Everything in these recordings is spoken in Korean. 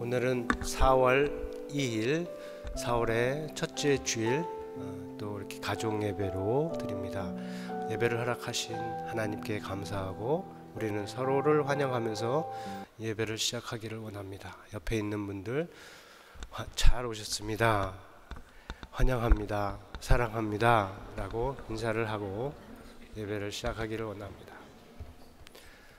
오늘은 4월 2일 4월의 첫째 주일, 또 이렇게 가족 예배로 드립니다. 예배를 허락하신 하나님께 감사하고 우리는 서로를 환영하면서 예배를 시작하기를 원합니다. 옆에 있는 분들 잘 오셨습니다, 환영합니다, 사랑합니다 라고 인사를 하고 예배를 시작하기를 원합니다.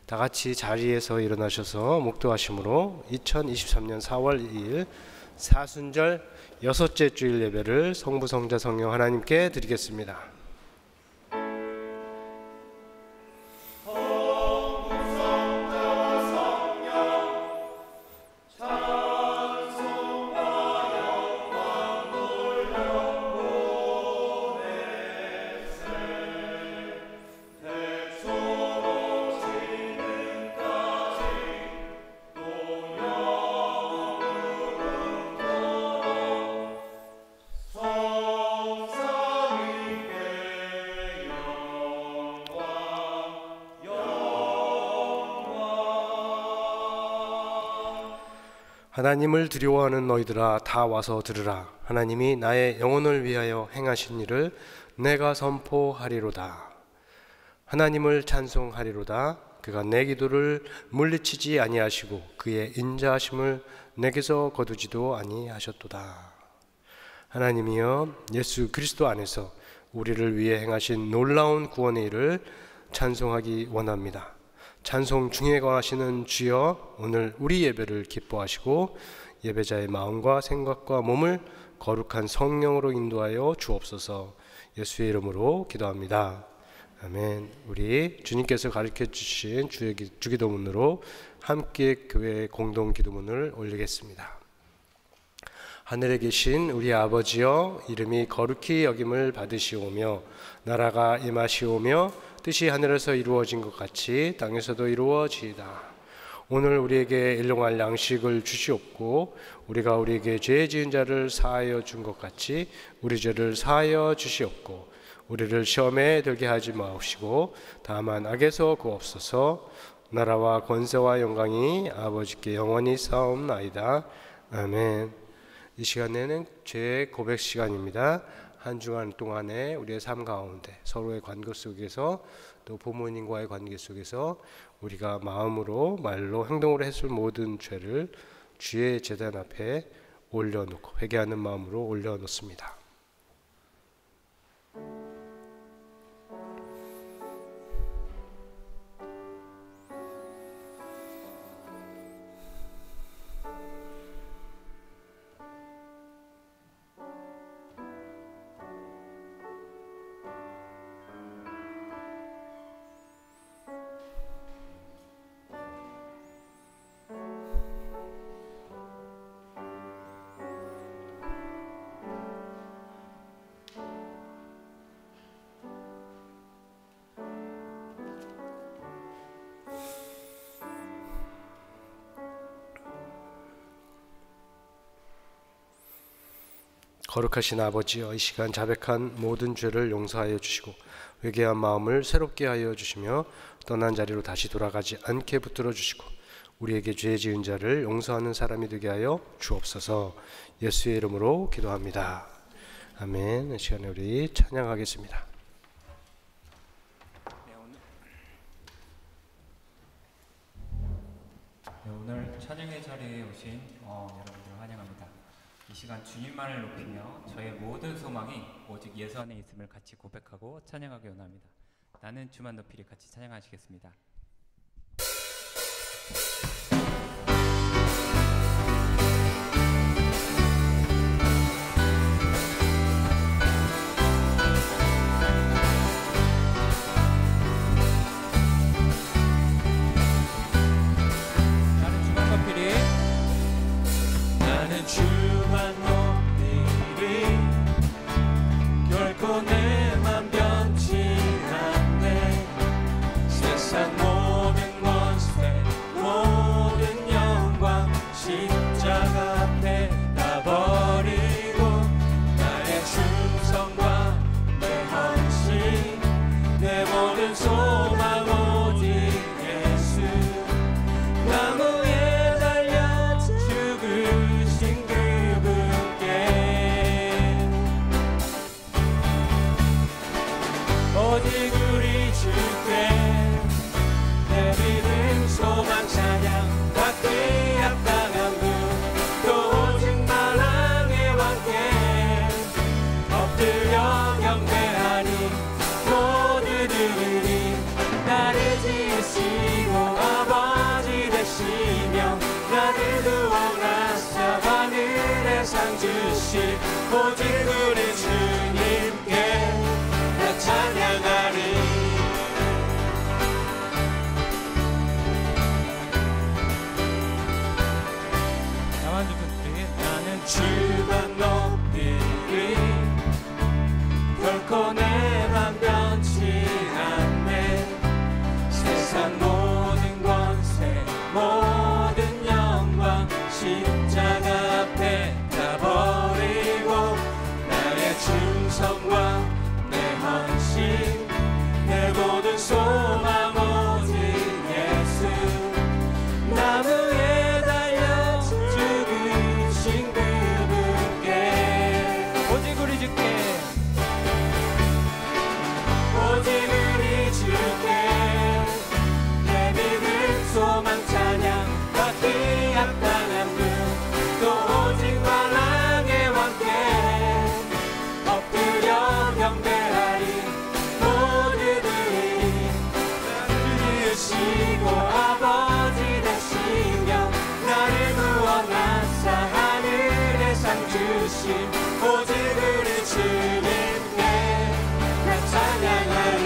다 같이 자리에서 일어나셔서 목도하심으로 2023년 4월 2일 사순절 여섯째 주일 예배를 성부, 성자, 성령 하나님께 드리겠습니다. 하나님을 두려워하는 너희들아 다 와서 들으라. 하나님이 나의 영혼을 위하여 행하신 일을 내가 선포하리로다. 하나님을 찬송하리로다. 그가 내 기도를 물리치지 아니하시고 그의 인자하심을 내게서 거두지도 아니하셨도다. 하나님이여, 예수 그리스도 안에서 우리를 위해 행하신 놀라운 구원의 일을 찬송하기 원합니다. 찬송 중에 거하시는 주여, 오늘 우리 예배를 기뻐하시고 예배자의 마음과 생각과 몸을 거룩한 성령으로 인도하여 주옵소서. 예수의 이름으로 기도합니다. 아멘. 우리 주님께서 가르쳐 주신 주기도문으로 함께 교회 공동 기도문을 올리겠습니다. 하늘에 계신 우리 아버지여, 이름이 거룩히 여김을 받으시오며 나라가 임하시오며 뜻이 하늘에서 이루어진 것 같이 땅에서도 이루어지이다. 오늘 우리에게 일용할 양식을 주시옵고 우리가 우리에게 죄 지은 자를 사하여 준 것 같이 우리 죄를 사하여 주시옵고 우리를 시험에 들게 하지 마옵시고 다만 악에서 구하옵소서. 나라와 권세와 영광이 아버지께 영원히 싸움나이다. 아멘. 이 시간에는 죄 고백 시간입니다. 한 주간 동안에 우리의 삶 가운데 서로의 관계 속에서 또 부모님과의 관계 속에서 우리가 마음으로 말로 행동으로 했을 모든 죄를 주의 제단 앞에 올려놓고 회개하는 마음으로 올려놓습니다. 거룩하신 아버지여, 이 시간 자백한 모든 죄를 용서하여 주시고 회개한 마음을 새롭게 하여 주시며 떠난 자리로 다시 돌아가지 않게 붙들어 주시고 우리에게 죄 지은 자를 용서하는 사람이 되게 하여 주옵소서. 예수의 이름으로 기도합니다. 아멘. 이 시간에 우리 찬양하겠습니다. 오늘 찬양의 자리에 오신 여러분들 환영합니다. 이 시간 주님만을 높이며 저의 모든 소망이 오직 예수 안에 있음을 같이 고백하고 찬양하기 원합니다. 나는 주만 높이리 같이 찬양하시겠습니다. 결코 내 맘 변치 않네. 세상 상 주신 오직 우리 주님께 나 찬양하리. 나는 주만 높이리 결코 내 맘 변치 않네. 세상 모든 권세 모든 영광 십자가 앞에 다 버리고 나의 충성과 내 헌신 내 모든 소망 오직 예수 나무에 달려 죽으신 그분께 오직 우리 주께 오직 우리 주께 내 믿음 소망 찬양 받기 합당한 분또 오직 만왕의 왕께 엎드려 경배하리. 모두들이 나를 주시고 아버지 되시며 나를 구원하사 하늘의 상 주신 오직 우리 주님께 나 찬양하리.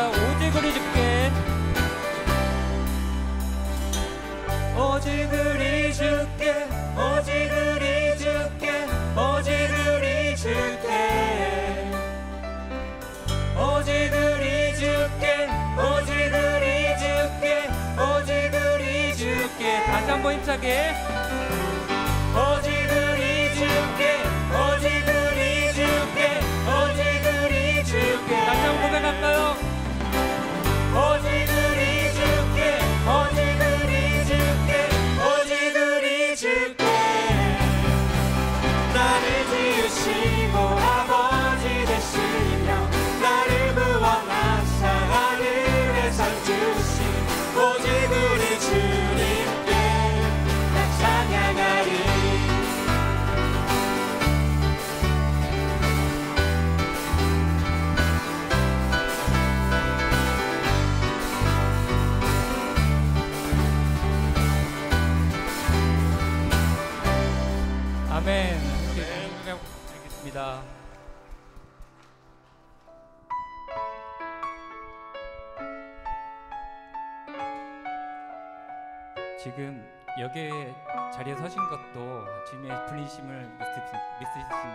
오직 우리 주께 오직 우리 주께 오직 우리 주께 오직 우리 주께 오직 우리 주께 오직 우리 주께 오직 우리 주께 다시 한번 힘차게 오직 우리 주께 오직 우리 주께 오직 우리 주께 다시 한번 고백할까요? 오직 우리 주께 오직 우리 주께 오직 우리 주께 나를 지으시고 아버지 되시며 나를 구원하사 하늘의 상 주신 오직 우리 주님께 나 찬양하리. 아멘. 드리겠습니다. 지금 여기 자리에 서신 것도 주님의 불리심을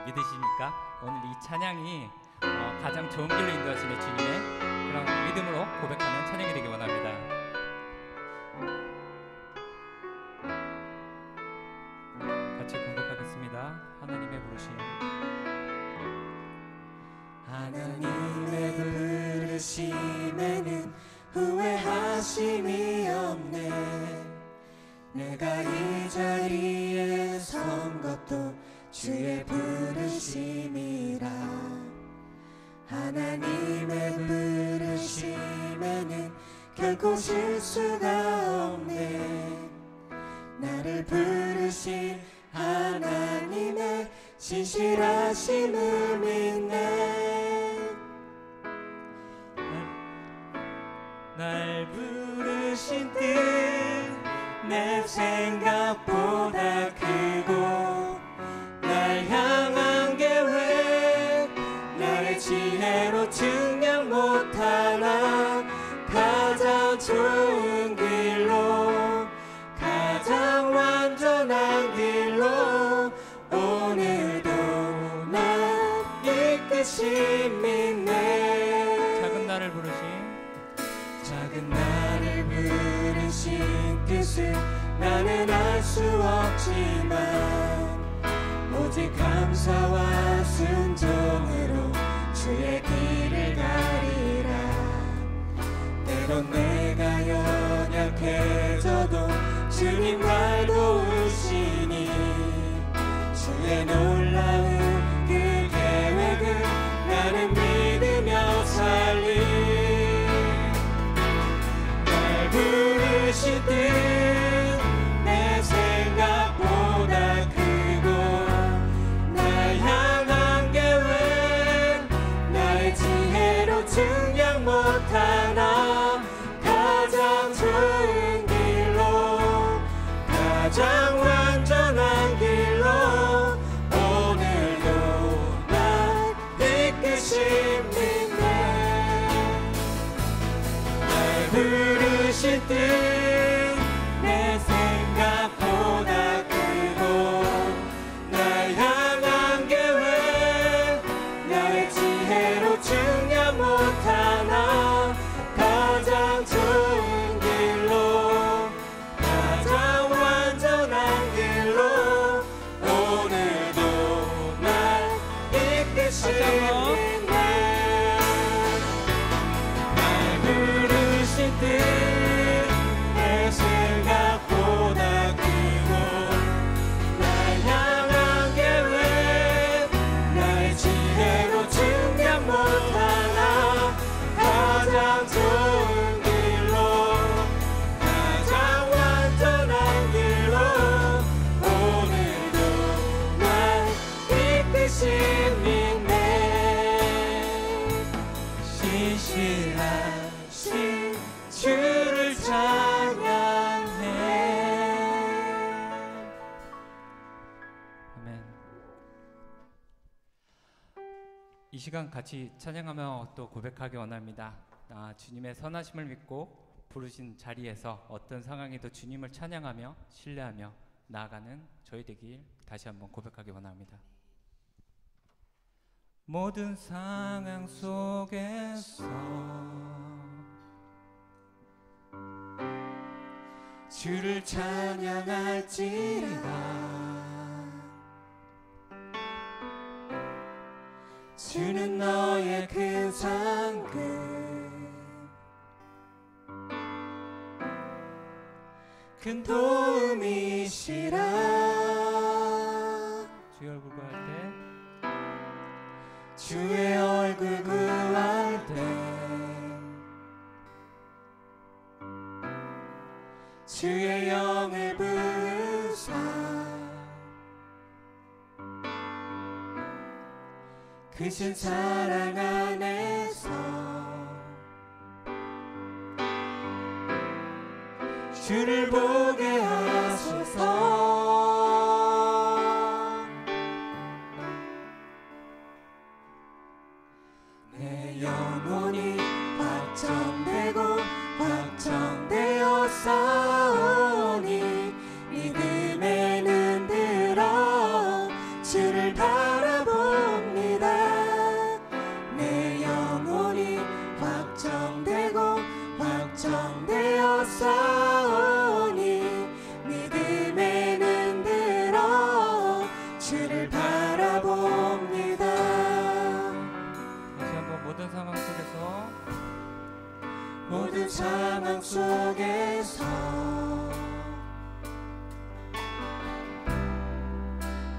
믿으십니까? 오늘 이 찬양이 가장 좋은 길로 인도하시는 주님의 그런 믿음으로 고백하는 찬양이 되기 원합니다. 같이 공격하겠습니다. 하나님의 부르심. 하나님의 부르심에는 후회하심이 없네. 내가 이 자리에 선 것도 주의 부르심이라. 하나님의 부르심에는 결코 실수가 없네. 나를 부르신 하나님의 진실하심을 믿네. 날 부르신 뜻 내 생각보다 크고 날 향한 계획 나의 지혜로 증명 못하나 가장 좋은 길로 가장 완전한 길로 오늘도 날 이끄신 믿네. 작은 나를 부르신 작은 나를 부르신 뜻을 나는 알 수 없지만 오직 감사와 순종으로 주의 길을 가리라. 때론 내가 연약해져도 주님 날 도우시니 주의 놀라운 그 계획을 나는 믿으며 살리. 날 부르실 때 내 생각보다 크고 날 향한 이끄신 믿네. 날 부르신 뜻 내 생각보다 크고 날 향한 계획 나의 지혜로 측량 못하나 가장 좋은 길로 가장 완전한 길로 오늘도 날 이끄신 믿네. 날 부르신 뜻 내 생각보다 크고 날 향한 계획 나의 지혜로 측량 못하나 가장 좋은 길로 가장 완전한 길로 오늘도 날 이끄신 믿네. 신실하신 주를 찬양해. 아멘. 이 시간 같이 찬양하며 또 고백하기 원합니다. 주님의 선하심을 믿고 부르신 자리에서 어떤 상황에도 주님을 찬양하며 신뢰하며 나아가는 저희 되길 다시 한번 고백하기 원합니다. 모든 상황 속에서 주를 찬양할지라. 주는 너의 큰 상급 큰 도움이시라. 주의 얼굴 구할 때 주의 얼굴 구할 때 주의 영을 부으사 크신 사랑 안에서 주를 보게 하소서. 내 영혼이 확정되고 확정되어 싸우니 믿음에는 들어 주를 바라봅니다. 내 영혼이 확정되고 확정되어 싸우니 믿음에는 들어 주를 바라봅니다. 다시 한번 모든 상황 속에서 모든 상황 속에서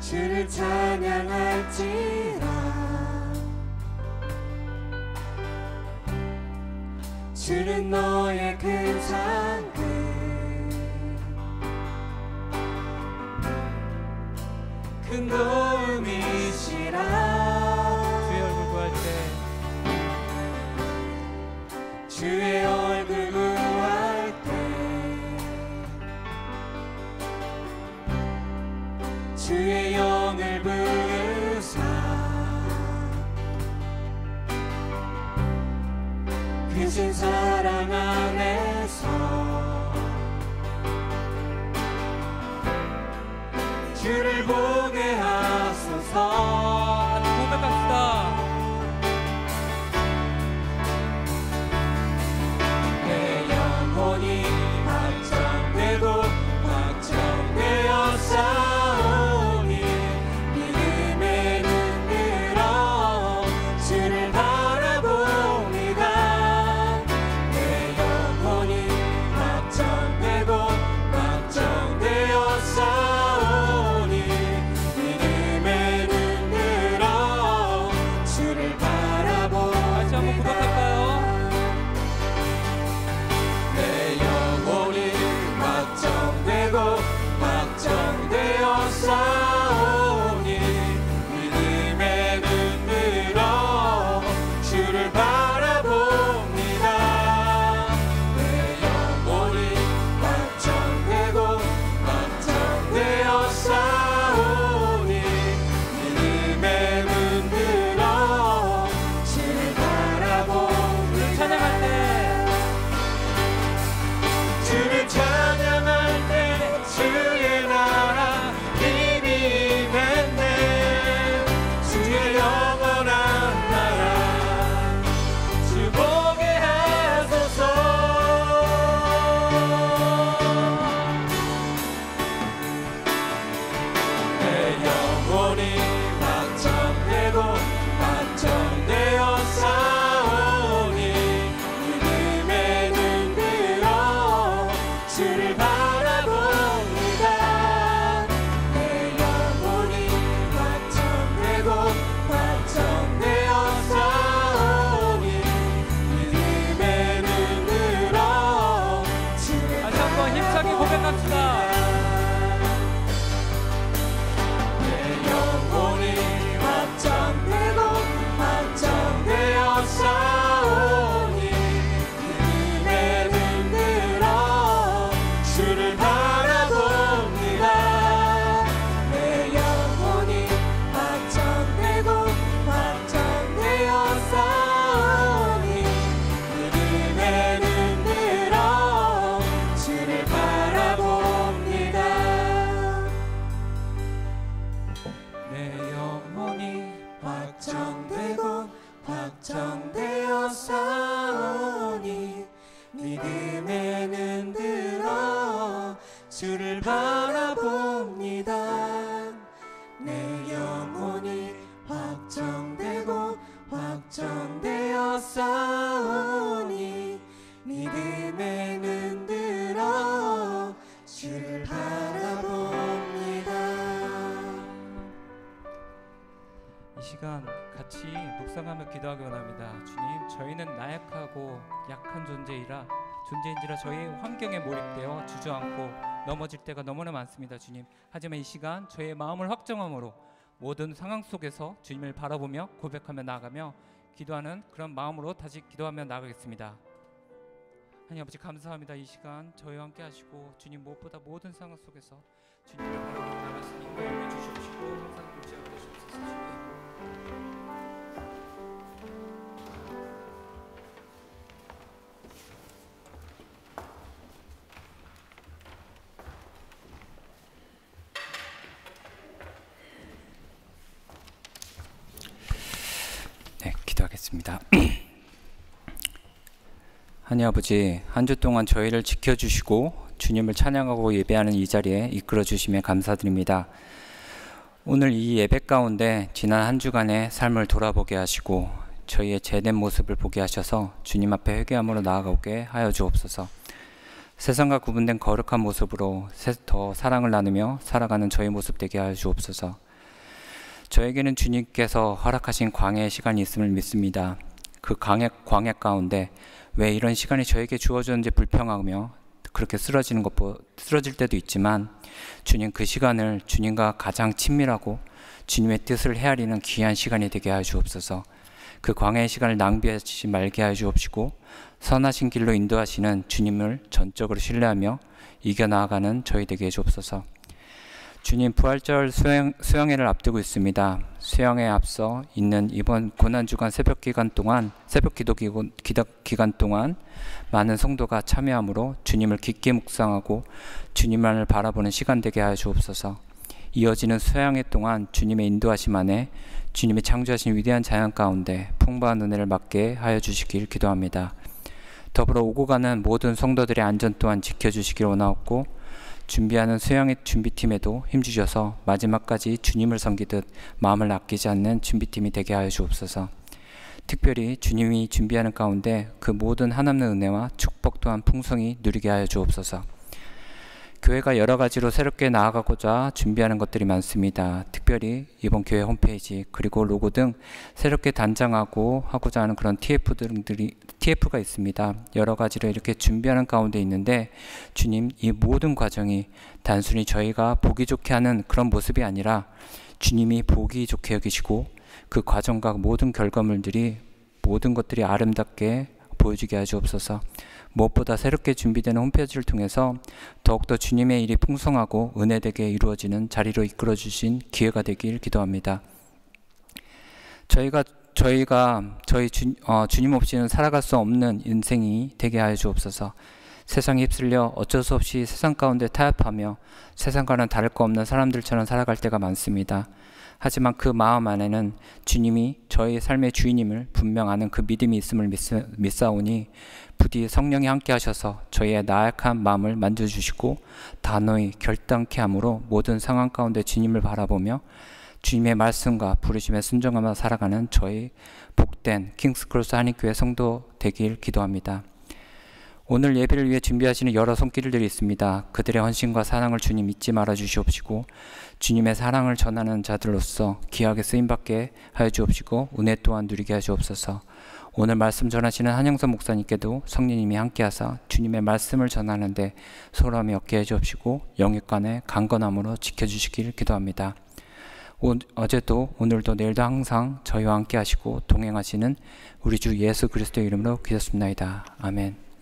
주를 찬양할지라. 주는 너의 큰 상급 큰 도움이시라. 주의 얼굴 구할 때 주의 얼굴 구할 때 주의 영을 부으사 크신 사랑 안에서 주를 보게 하소서. 고백합시다. 내 영혼이 확정되고 확정되어 싸우니 믿음에는 들어 주를 바라봅니다. 내 영혼이 확정되고 확정되어 싸우니 믿음의 눈 들어 주를 바라봅니다. 내 영혼이 확정되고 확정되어 싸우니 믿음의 눈 들어 주를 바라봅니다. 이 시간 같이 묵상하며 기도하기 원합니다. 주님, 저희는 나약하고 약한 존재인지라 저희 환경에 몰입되어 주저앉고 넘어질 때가 너무나 많습니다. 주님, 하지만 이 시간 저희의 마음을 확정함으로 모든 상황 속에서 주님을 바라보며 고백하며 나아가며 기도하는 그런 마음으로 다시 기도하며 나아가겠습니다. 하나님 아버지, 감사합니다. 이 시간 저희와 함께 하시고 주님, 무엇보다 모든 상황 속에서 주님을 바라보며 나아가시니 인도해 주시옵시고 항상 교제하게 되시옵소서. 주님, 기도하겠습니다. 하나님 아버지, 한 주 동안 저희를 지켜주시고 주님을 찬양하고 예배하는 이 자리에 이끌어 주시며 감사드립니다. 오늘 이 예배 가운데 지난 한 주간의 삶을 돌아보게 하시고 저희의 죄된 모습을 보게 하셔서 주님 앞에 회개함으로 나아가게 하여 주옵소서. 세상과 구분된 거룩한 모습으로 더 사랑을 나누며 살아가는 저희 모습 되게 하여 주옵소서. 저에게는 주님께서 허락하신 광야의 시간이 있음을 믿습니다. 그 광야 가운데 왜 이런 시간이 저에게 주어졌는지 불평하며 그렇게 쓰러질 때도 있지만 주님, 그 시간을 주님과 가장 친밀하고 주님의 뜻을 헤아리는 귀한 시간이 되게 하여 주옵소서. 그 광야의 시간을 낭비하지 말게 하여 주옵시고 선하신 길로 인도하시는 주님을 전적으로 신뢰하며 이겨나가는 저희 되게 해 주옵소서. 주님, 부활절 수양회를 앞두고 있습니다. 수양회에 앞서 있는 이번 고난주간 새벽 기도 기간 동안 많은 성도가 참여하므로 주님을 깊게 묵상하고 주님만을 바라보는 시간 되게 하여 주옵소서. 이어지는 수양회 동안 주님의 인도하심 안에 주님이 창조하신 위대한 자연 가운데 풍부한 은혜를 받게 하여 주시길 기도합니다. 더불어 오고 가는 모든 성도들의 안전 또한 지켜주시길 원하옵고 준비하는 수양회 준비팀에도 힘주셔서 마지막까지 주님을 섬기듯 마음을 아끼지 않는 준비팀이 되게 하여 주옵소서. 특별히 주님이 준비하는 가운데 그 모든 한없는 은혜와 축복 또한 풍성히 누리게 하여 주옵소서. 교회가 여러 가지로 새롭게 나아가고자 준비하는 것들이 많습니다. 특별히 이번 교회 홈페이지 그리고 로고 등 새롭게 단장하고 하고자 하는 그런 TF가 있습니다. 여러 가지로 이렇게 준비하는 가운데 있는데 주님, 이 모든 과정이 단순히 저희가 보기 좋게 하는 그런 모습이 아니라 주님이 보기 좋게 여기시고 그 과정과 모든 결과물들이 모든 것들이 아름답게 보여주게 하여 주옵소서. 무엇보다 새롭게 준비되는 홈페이지를 통해서 더욱더 주님의 일이 풍성하고 은혜되게 이루어지는 자리로 이끌어 주신 기회가 되길 기도합니다. 주님 없이는 살아갈 수 없는 인생이 되게 하여 주옵소서. 세상에 휩쓸려 어쩔 수 없이 세상 가운데 타협하며 세상과는 다를 거 없는 사람들처럼 살아갈 때가 많습니다. 하지만 그 마음 안에는 주님이 저희 삶의 주인임을 분명 아는 그 믿음이 있음을 믿사오니 부디 성령이 함께 하셔서 저희의 나약한 마음을 만져주시고 단호히 결단케 함으로 모든 상황 가운데 주님을 바라보며 주님의 말씀과 부르심에 순종하며 살아가는 저희 복된 킹스크로스 한인교회 성도 되길 기도합니다. 오늘 예배를 위해 준비하시는 여러 손길들이 있습니다. 그들의 헌신과 사랑을 주님 잊지 말아 주시옵시고 주님의 사랑을 전하는 자들로서 귀하게 쓰임받게 하여 주옵시고 은혜 또한 누리게 하시옵소서. 오늘 말씀 전하시는 한영선 목사님께도 성령님이 함께하사 주님의 말씀을 전하는데 소람이 없게 해주옵시고 영육간의 강건함으로 지켜주시길 기도합니다. 어제도 오늘도 내일도 항상 저희와 함께 하시고 동행하시는 우리 주 예수 그리스도의 이름으로 기도했습니다. 아멘.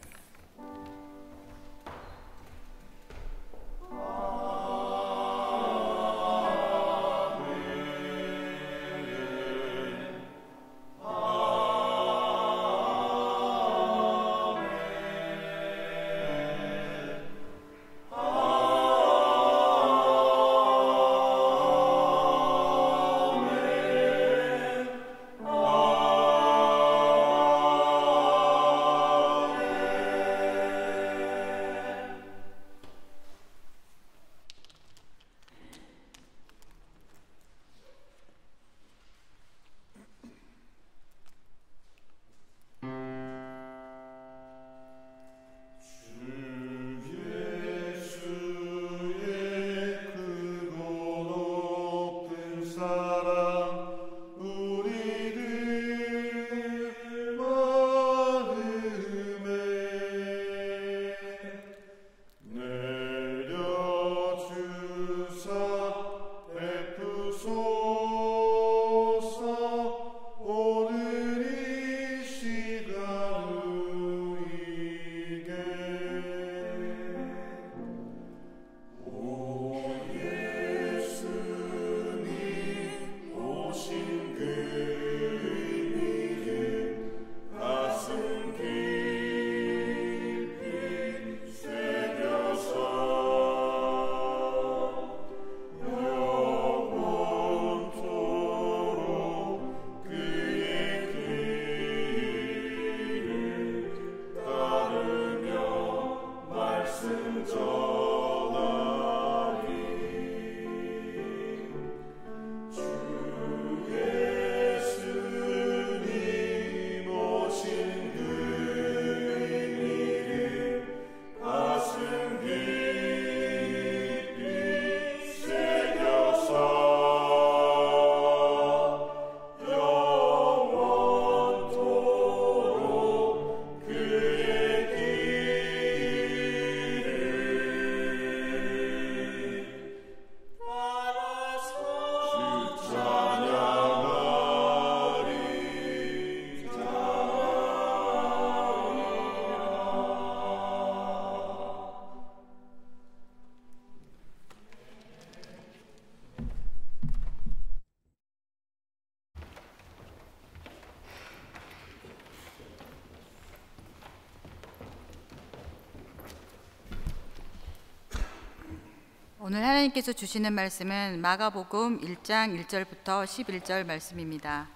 오늘 하나님께서 주시는 말씀은 마가복음 1장 1절부터 11절 말씀입니다.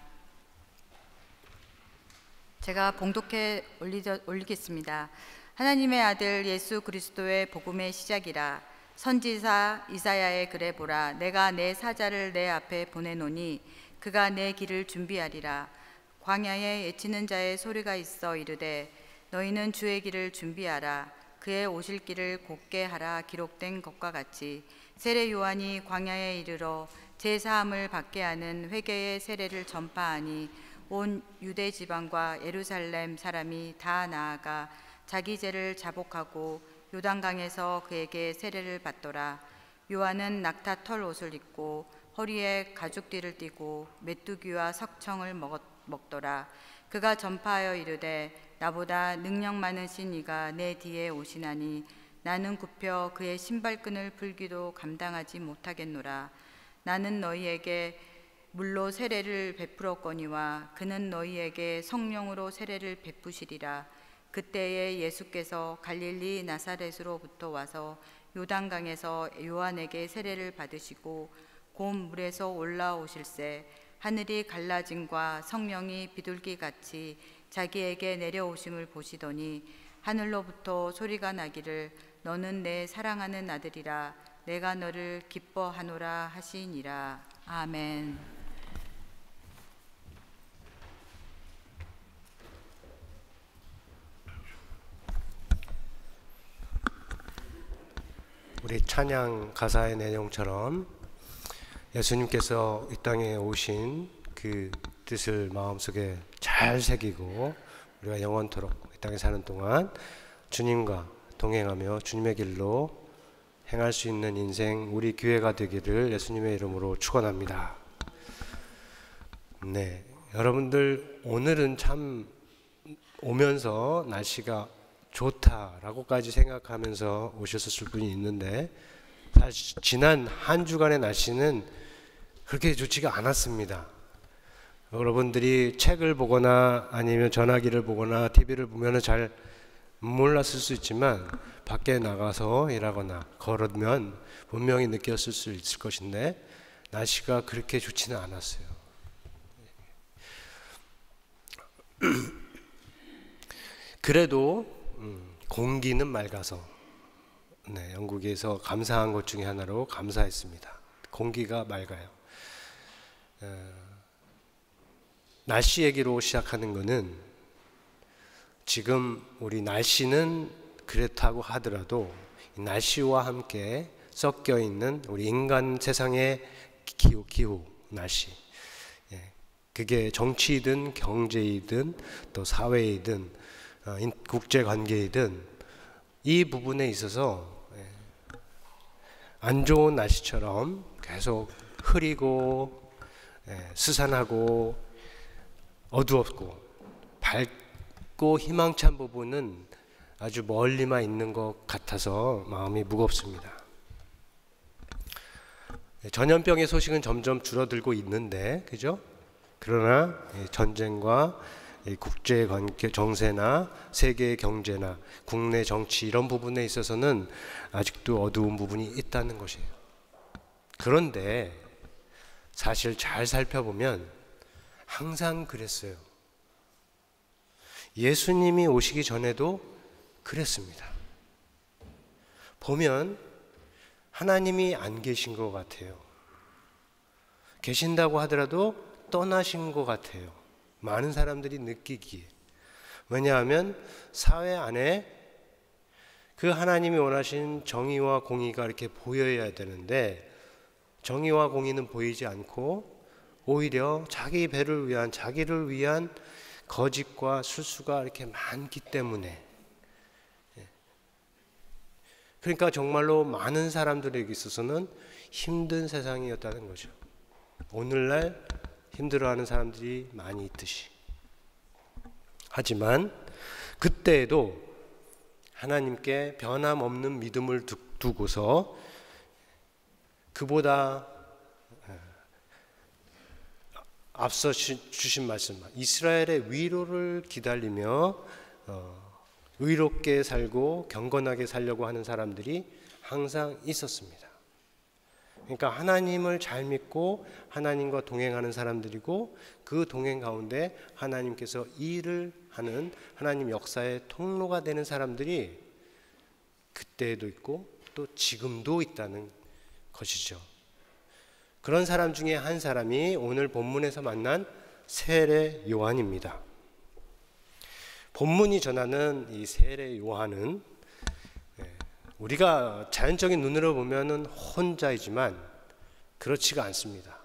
제가 봉독해 올리겠습니다. 하나님의 아들 예수 그리스도의 복음의 시작이라. 선지자 이사야의 글에 보라. 내가 내 사자를 내 앞에 보내노니 그가 내 길을 준비하리라. 광야에 외치는 자의 소리가 있어 이르되 너희는 주의 길을 준비하라. 그의 오실 길을 곧게 하라. 기록된 것과 같이 세례 요한이 광야에 이르러 제사함을 받게 하는 회개의 세례를 전파하니 온 유대 지방과 예루살렘 사람이 다 나아가 자기 죄를 자복하고 요단강에서 그에게 세례를 받더라. 요한은 낙타 털 옷을 입고 허리에 가죽띠를 띠고 메뚜기와 석청을 먹더라. 그가 전파하여 이르되 나보다 능력 많으신 이가 내 뒤에 오시나니 나는 굽혀 그의 신발끈을 풀기도 감당하지 못하겠노라. 나는 너희에게 물로 세례를 베풀었거니와 그는 너희에게 성령으로 세례를 베푸시리라. 그때에 예수께서 갈릴리 나사렛으로부터 와서 요단강에서 요한에게 세례를 받으시고 곧 물에서 올라오실새 하늘이 갈라짐과 성령이 비둘기같이 자기에게 내려오심을 보시더니 하늘로부터 소리가 나기를 너는 내 사랑하는 아들이라 내가 너를 기뻐하노라 하시니라. 아멘. 우리 찬양 가사의 내용처럼 예수님께서 이 땅에 오신 그 뜻을 마음속에 잘 새기고 우리가 영원토록 이 땅에 사는 동안 주님과 동행하며 주님의 길로 행할 수 있는 인생 우리 교회가 되기를 예수님의 이름으로 축원합니다. 네, 여러분들 오늘은 참 오면서 날씨가 좋다라고까지 생각하면서 오셨을 분이 있는데 사실 지난 한 주간의 날씨는 그렇게 좋지가 않았습니다. 여러분들이 책을 보거나 아니면 전화기를 보거나 TV를 보면 잘 몰랐을 수 있지만 밖에 나가서 일하거나 걸으면 분명히 느꼈을 수 있을 것인데 날씨가 그렇게 좋지는 않았어요. 그래도 공기는 맑아서 영국에서 감사한 것 중에 하나로 감사했습니다. 공기가 맑아요. 날씨 얘기로 시작하는 것은 지금 우리 날씨는 그렇다고 하더라도 날씨와 함께 섞여 있는 우리 인간 세상의 기후 날씨, 그게 정치이든 경제이든 또 사회이든 국제관계이든 이 부분에 있어서 안 좋은 날씨처럼 계속 흐리고 스산하고 어두웠고 밝고 희망찬 부분은 아주 멀리만 있는 것 같아서 마음이 무겁습니다. 전염병의 소식은 점점 줄어들고 있는데, 그죠? 그러나 전쟁과 국제 관계 정세나 세계 경제나 국내 정치 이런 부분에 있어서는 아직도 어두운 부분이 있다는 것이에요. 그런데 사실 잘 살펴보면 항상 그랬어요. 예수님이 오시기 전에도 그랬습니다. 보면 하나님이 안 계신 것 같아요. 계신다고 하더라도 떠나신 것 같아요. 많은 사람들이 느끼기에. 왜냐하면 사회 안에 그 하나님이 원하신 정의와 공의가 이렇게 보여야 되는데 정의와 공의는 보이지 않고 오히려 자기 배를 위한 자기를 위한 거짓과 술수가 이렇게 많기 때문에, 그러니까 정말로 많은 사람들에게 있어서는 힘든 세상이었다는 거죠. 오늘날 힘들어하는 사람들이 많이 있듯이. 하지만 그때에도 하나님께 변함없는 믿음을 두고서 그보다 앞서 주신 말씀, 이스라엘의 위로를 기다리며 의롭게 살고 경건하게 살려고 하는 사람들이 항상 있었습니다. 그러니까 하나님을 잘 믿고 하나님과 동행하는 사람들이고, 그 동행 가운데 하나님께서 일을 하는 하나님 역사의 통로가 되는 사람들이 그때에도 있고 또 지금도 있다는 것이죠. 그런 사람 중에 한 사람이 오늘 본문에서 만난 세례 요한입니다. 본문이 전하는 이 세례 요한은 우리가 자연적인 눈으로 보면은 혼자이지만 그렇지가 않습니다.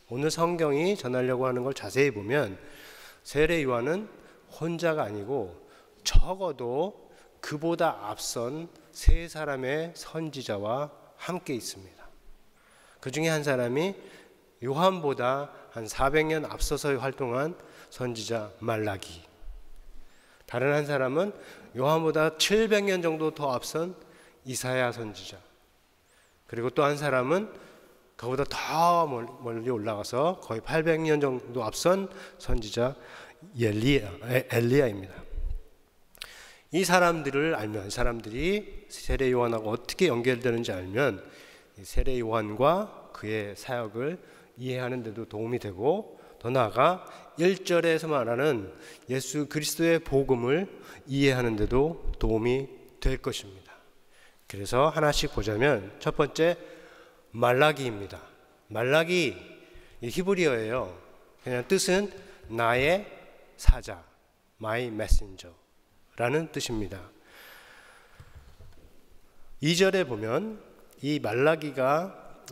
오늘 성경이 전하려고 하는 걸 자세히 보면 세례 요한은 혼자가 아니고 적어도 그보다 앞선 세 사람의 선지자와 함께 있습니다. 그 중에 한 사람이 요한보다 한 400년 앞서서 활동한 선지자 말라기, 다른 한 사람은 요한보다 700년 정도 더 앞선 이사야 선지자, 그리고 또 한 사람은 그보다 더 멀리 올라가서 거의 800년 정도 앞선 선지자 엘리야입니다. 이 사람들을 알면, 사람들이 세례 요한하고 어떻게 연결되는지 알면 세례 요한과 그의 사역을 이해하는 데도 도움이 되고, 더 나아가 1절에서 말하는 예수 그리스도의 복음을 이해하는 데도 도움이 될 것입니다. 그래서 하나씩 보자면 첫 번째 말라기입니다. 말라기 히브리어예요. 그냥 뜻은 나의 사자, my messenger 라는 뜻입니다. 2절에 보면 이 말라기가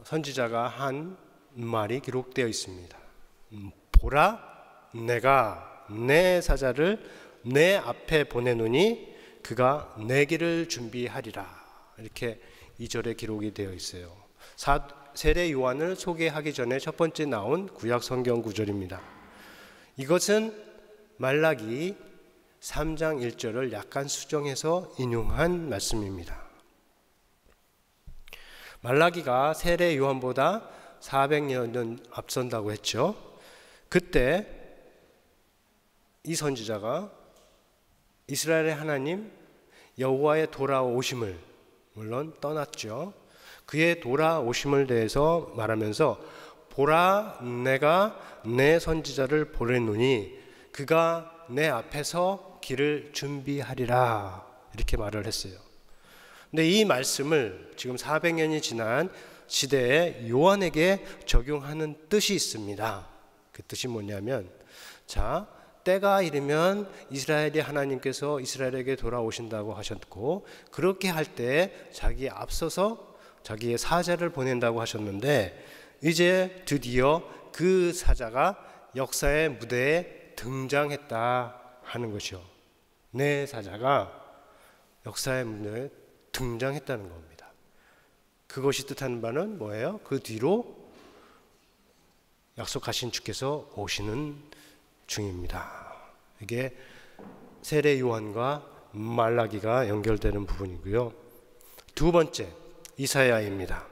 선지자가 한 말이 기록되어 있습니다. 보라, 내가 내 사자를 내 앞에 보내노니 그가 내 길을 준비하리라. 이렇게 2절에 기록이 되어 있어요. 세례 요한을 소개하기 전에 첫 번째 나온 구약 성경 구절입니다. 이것은 말라기 3장 1절을 약간 수정해서 인용한 말씀입니다. 말라기가 세례 요한보다 400년 앞선다고 했죠. 그때 이 선지자가 이스라엘의 하나님 여호와의 돌아오심을, 물론 떠났죠, 그의 돌아오심을 대해서 말하면서 보라, 내가 내 선지자를 보내노니 그가 내 앞에서 길을 준비하리라, 이렇게 말을 했어요. 근데 이 말씀을 지금 400년이 지난 시대에 요한에게 적용하는 뜻이 있습니다. 그 뜻이 뭐냐면, 자, 때가 이르면 이스라엘의 하나님께서 이스라엘에게 돌아오신다고 하셨고, 그렇게 할 때 자기에 앞서서 자기의 사자를 보낸다고 하셨는데, 이제 드디어 그 사자가 역사의 무대에 등장했다 하는 것이요. 내 사자가 역사의 무대에 등장했다는 겁니다. 그것이 뜻하는 바는 뭐예요? 그 뒤로 약속하신 주께서 오시는 중입니다. 이게 세례 요한과 말라기가 연결되는 부분이고요. 두 번째, 이사야입니다.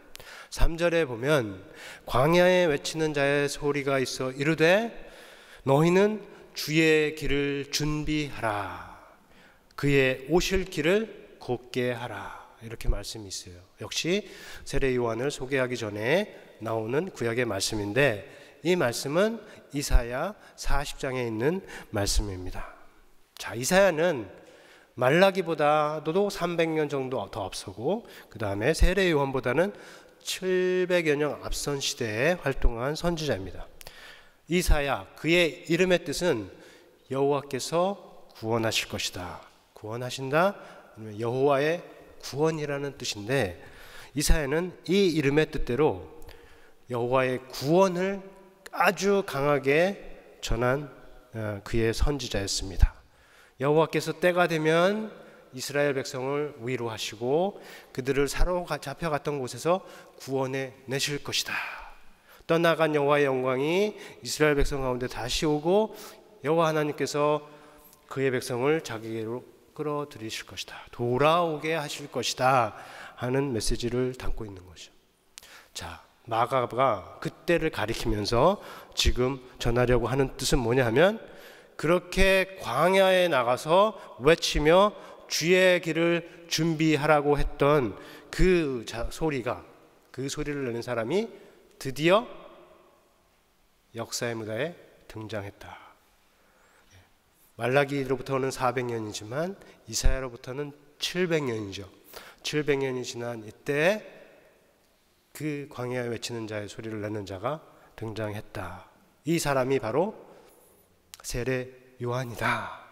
3절에 보면 광야에 외치는 자의 소리가 있어 이르되 너희는 주의 길을 준비하라, 그의 오실 길을 곧게 하라, 이렇게 말씀이 있어요. 역시 세례 요한을 소개하기 전에 나오는 구약의 말씀인데, 이 말씀은 이사야 40장에 있는 말씀입니다. 자, 이사야는 말라기보다도 300년 정도 더 앞서고, 그 다음에 세례 요한보다는 700여 년 앞선 시대에 활동한 선지자입니다. 이사야, 그의 이름의 뜻은 여호와께서 구원하실 것이다, 구원하신다, 여호와의 구원이라는 뜻인데, 이사야는 이 이름의 뜻대로 여호와의 구원을 아주 강하게 전한 그의 선지자였습니다. 여호와께서 때가 되면 이스라엘 백성을 위로하시고 그들을 사로잡혀갔던 곳에서 구원해 내실 것이다. 떠나간 여호와의 영광이 이스라엘 백성 가운데 다시 오고 여호와 하나님께서 그의 백성을 자기에게로 끌어들이실 것이다, 돌아오게 하실 것이다 하는 메시지를 담고 있는 거죠. 자, 마가가 그때를 가리키면서 지금 전하려고 하는 뜻은 뭐냐 하면, 그렇게 광야에 나가서 외치며 주의 길을 준비하라고 했던 그 소리가 그 소리를 내는 사람이 드디어 역사의 무대에 등장했다. 말라기로부터는 400년이지만 이사야로부터는 700년이죠. 700년이 지난 이때 그 광야에 외치는 자의 소리를 내는 자가 등장했다. 이 사람이 바로 세례 요한이다.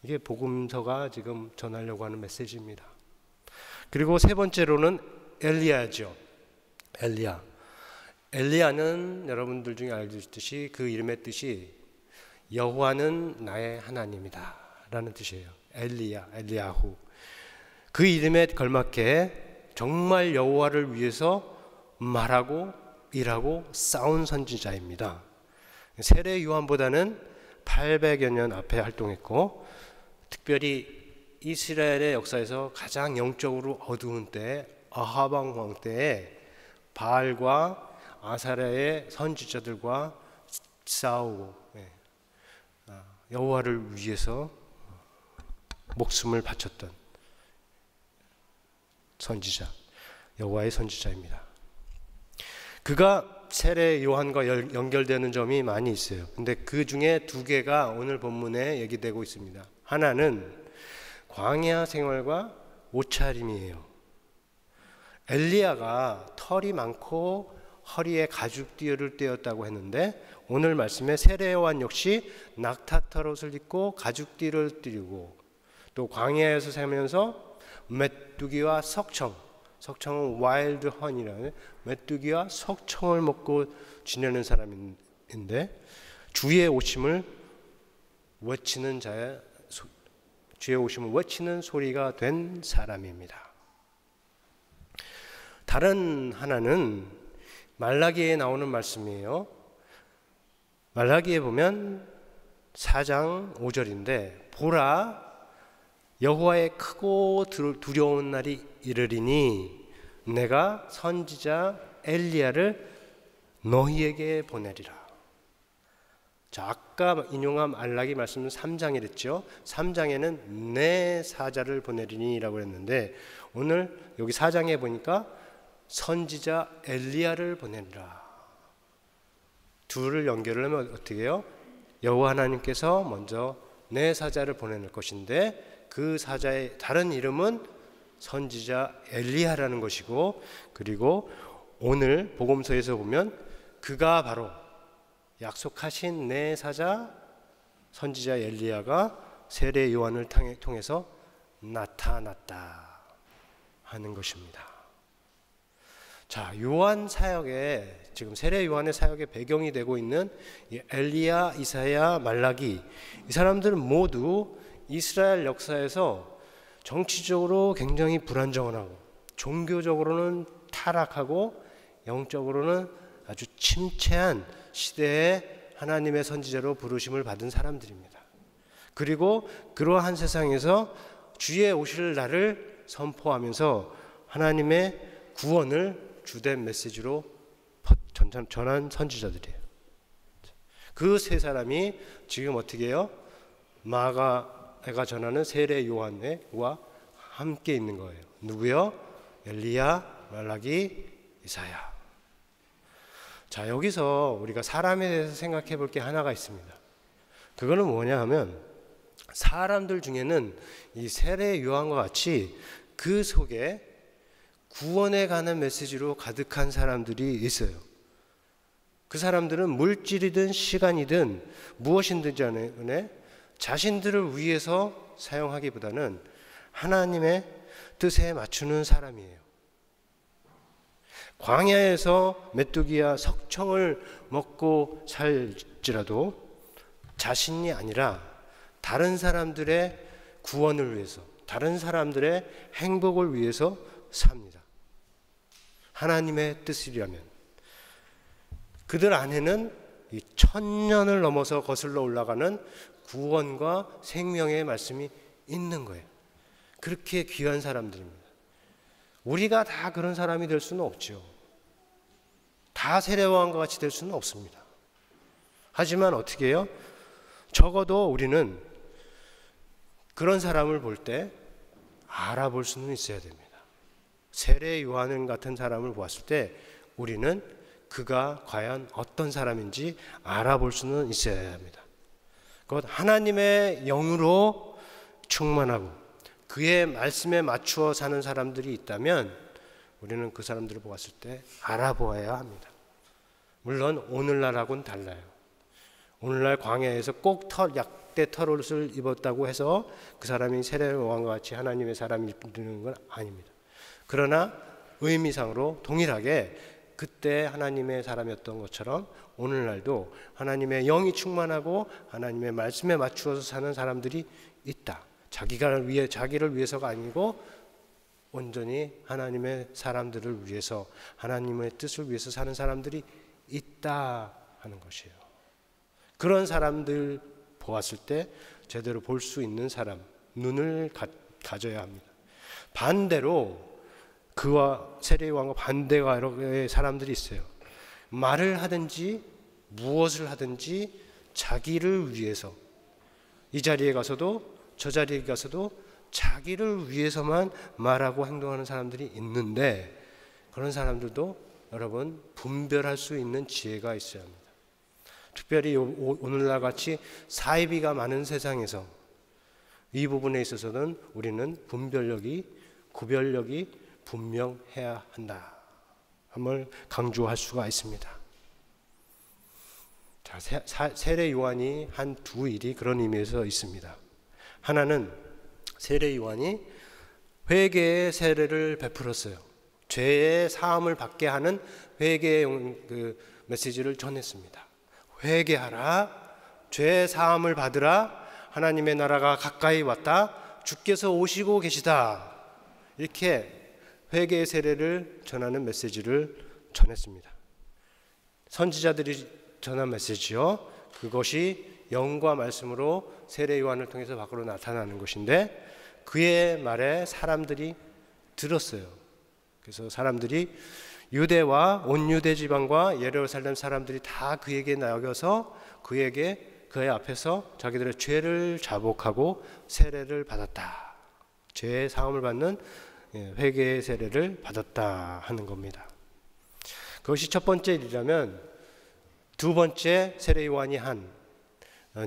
이게 복음서가 지금 전하려고 하는 메시지입니다. 그리고 세 번째로는 엘리야죠. 엘리야는 여러분들 중에 알듯이 그 이름의 뜻이 여호와는 나의 하나님이다 라는 뜻이에요. 엘리야후. 그 이름에 걸맞게 정말 여호와를 위해서 말하고 일하고 싸운 선지자입니다. 세례 요한보다는 800여 년 앞에 활동했고, 특별히 이스라엘의 역사에서 가장 영적으로 어두운 때, 아하방 왕 때에 바알과 아사랴의 선지자들과 싸우고 여호와를 위해서 목숨을 바쳤던 선지자, 여호와의 선지자입니다. 그가 세례 요한과 연결되는 점이 많이 있어요. 근데 그 중에 두 개가 오늘 본문에 얘기되고 있습니다. 하나는 광야 생활과 옷차림이에요. 엘리야가 털이 많고 허리에 가죽띠를 떼었다고 했는데, 오늘 말씀에 세례 요한 역시 낙타털 옷을 입고 가죽띠를 띠고, 또 광야에서 살면서 메뚜기와 석청은 와일드 허니라는 메뚜기와 석청을 먹고 지내는 사람인데, 주의 오심을 외치는 소리가 된 사람입니다. 다른 하나는 말라기에 나오는 말씀이에요. 말라기에 보면 4장 5절인데, 보라, 여호와의 크고 두려운 날이 이르리니 내가 선지자 엘리야를 너희에게 보내리라. 자, 아까 인용한 말라기 말씀은 3장이랬죠. 3장에는 내 사자를 보내리니 라고 했는데, 오늘 여기 4장에 보니까 선지자 엘리야를 보내리라. 둘을 연결을 하면 어떻게 해요? 여호와 하나님께서 먼저 내 사자를 보내는 것인데, 그 사자의 다른 이름은 선지자 엘리야라는 것이고, 그리고 오늘 복음서에서 보면 그가 바로 약속하신 내 사자 선지자 엘리야가 세례 요한을 통해서 나타났다 하는 것입니다. 자, 요한 사역에, 지금 세례 요한의 사역의 배경이 되고 있는 이 엘리야, 이사야, 말라기, 이 사람들은 모두 이스라엘 역사에서 정치적으로 굉장히 불안정하고, 종교적으로는 타락하고, 영적으로는 아주 침체한 시대에 하나님의 선지자로 부르심을 받은 사람들입니다. 그리고 그러한 세상에서 주의 오실 날을 선포하면서 하나님의 구원을 주된 메시지로 전한 선지자들이에요. 그 세 사람이 지금 어떻게 해요? 마가가 전하는 세례 요한과 함께 있는 거예요. 누구요? 엘리야, 말라기, 이사야. 자, 여기서 우리가 사람에 대해서 생각해 볼 게 하나가 있습니다. 그거는 뭐냐 하면, 사람들 중에는 이 세례 요한과 같이 그 속에 구원에 관한 메시지로 가득한 사람들이 있어요. 그 사람들은 물질이든 시간이든 무엇이든지 간에 자신들을 위해서 사용하기보다는 하나님의 뜻에 맞추는 사람이에요. 광야에서 메뚜기와 석청을 먹고 살지라도 자신이 아니라 다른 사람들의 구원을 위해서, 다른 사람들의 행복을 위해서 삽니다. 하나님의 뜻이라면. 그들 안에는 이 1000년을 넘어서 거슬러 올라가는 구원과 생명의 말씀이 있는 거예요. 그렇게 귀한 사람들입니다. 우리가 다 그런 사람이 될 수는 없죠. 다 세례요한과 같이 될 수는 없습니다. 하지만 어떻게 해요? 적어도 우리는 그런 사람을 볼 때 알아볼 수는 있어야 됩니다. 세례 요한 같은 사람을 보았을 때 우리는 그가 과연 어떤 사람인지 알아볼 수는 있어야 합니다. 곧 하나님의 영으로 충만하고 그의 말씀에 맞추어 사는 사람들이 있다면 우리는 그 사람들을 보았을 때 알아보아야 합니다. 물론 오늘날하고는 달라요. 오늘날 광야에서 꼭 약대 털옷을 입었다고 해서 그 사람이 세례 요한과 같이 하나님의 사람이라는 건 아닙니다. 그러나 의미상으로 동일하게 그때 하나님의 사람이었던 것처럼 오늘날도 하나님의 영이 충만하고 하나님의 말씀에 맞추어서 사는 사람들이 있다. 자기를 위해서가 아니고 온전히 하나님의 사람들을 위해서, 하나님의 뜻을 위해서 사는 사람들이 있다 하는 것이에요. 그런 사람들 보았을 때 제대로 볼 수 있는 사람, 눈을 가져야 합니다. 반대로 그와 세례 요한과 반대가 여러 사람들이 있어요. 말을 하든지 무엇을 하든지 자기를 위해서, 이 자리에 가서도 저 자리에 가서도 자기를 위해서만 말하고 행동하는 사람들이 있는데, 그런 사람들도 여러분 분별할 수 있는 지혜가 있어야 합니다. 특별히 오늘날 같이 사이비가 많은 세상에서 이 부분에 있어서는 우리는 구별력이 분명해야 한다 함을 강조할 수가 있습니다. 자, 세례 요한이 한 두 일이 그런 의미에서 있습니다. 하나는 세례 요한이 회개의 세례를 베풀었어요. 죄의 사함을 받게 하는 회개의 그 메시지를 전했습니다. 회개하라, 죄의 사함을 받으라, 하나님의 나라가 가까이 왔다, 주께서 오시고 계시다, 이렇게 회개의 세례를 전하는 메시지를 전했습니다. 선지자들이 전한 메시지요. 그것이 영과 말씀으로 세례 요한을 통해서 밖으로 나타나는 것인데, 그의 말에 사람들이 들었어요. 그래서 사람들이 유대와 온 유대 지방과 예루살렘 사람들이 다 그에게 나가서 그의 앞에서 자기들의 죄를 자복하고 세례를 받았다. 죄의 사함을 받는 회개의 세례를 받았다 하는 겁니다. 그것이 첫 번째 일이라면, 두 번째 세례 요한이 한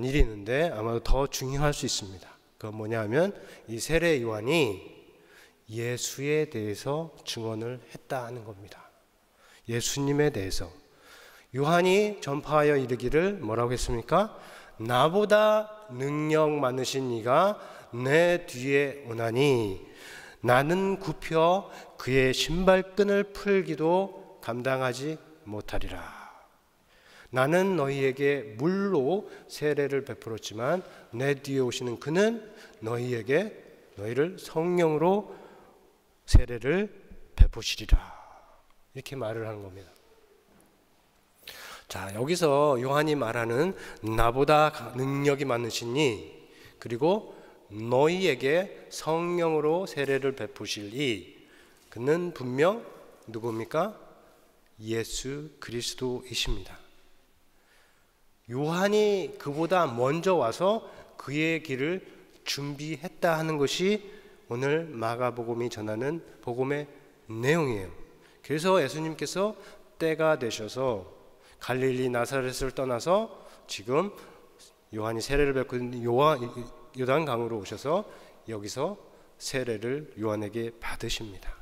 일이 있는데 아마도 더 중요할 수 있습니다. 그건 뭐냐 하면, 이 세례 요한이 예수에 대해서 증언을 했다 하는 겁니다. 예수님에 대해서 요한이 전파하여 이르기를 뭐라고 했습니까? 나보다 능력 많으신 이가 내 뒤에 오나니 나는 굽혀 그의 신발끈을 풀기도 감당하지 못하리라. 나는 너희에게 물로 세례를 베풀었지만 내 뒤에 오시는 그는 너희를 성령으로 세례를 베푸시리라. 이렇게 말을 하는 겁니다. 자, 여기서 요한이 말하는 나보다 능력이 많으시니, 그리고 너희에게 성령으로 세례를 베푸실 이, 그는 분명 누굽니까? 예수 그리스도이십니다. 요한이 그보다 먼저 와서 그의 길을 준비했다 하는 것이 오늘 마가복음이 전하는 복음의 내용이에요. 그래서 예수님께서 때가 되셔서 갈릴리 나사렛을 떠나서 지금 요한이 세례를 베푸는 요단강으로 오셔서 여기서 세례를 요한에게 받으십니다.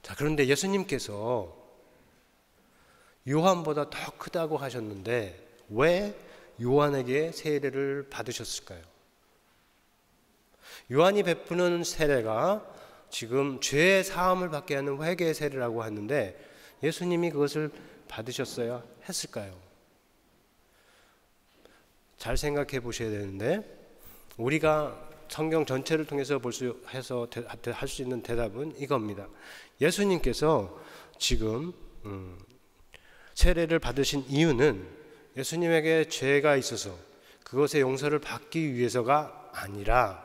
자, 그런데 예수님께서 요한보다 더 크다고 하셨는데 왜 요한에게 세례를 받으셨을까요? 요한이 베푸는 세례가 지금 죄의 사함을 받게 하는 회개의 세례라고 하는데 예수님이 그것을 받으셨어야 했을까요? 잘 생각해 보셔야 되는데, 우리가 성경 전체를 통해서 할 수 있는 대답은 이겁니다. 예수님께서 지금 세례를 받으신 이유는 예수님에게 죄가 있어서 그것의 용서를 받기 위해서가 아니라,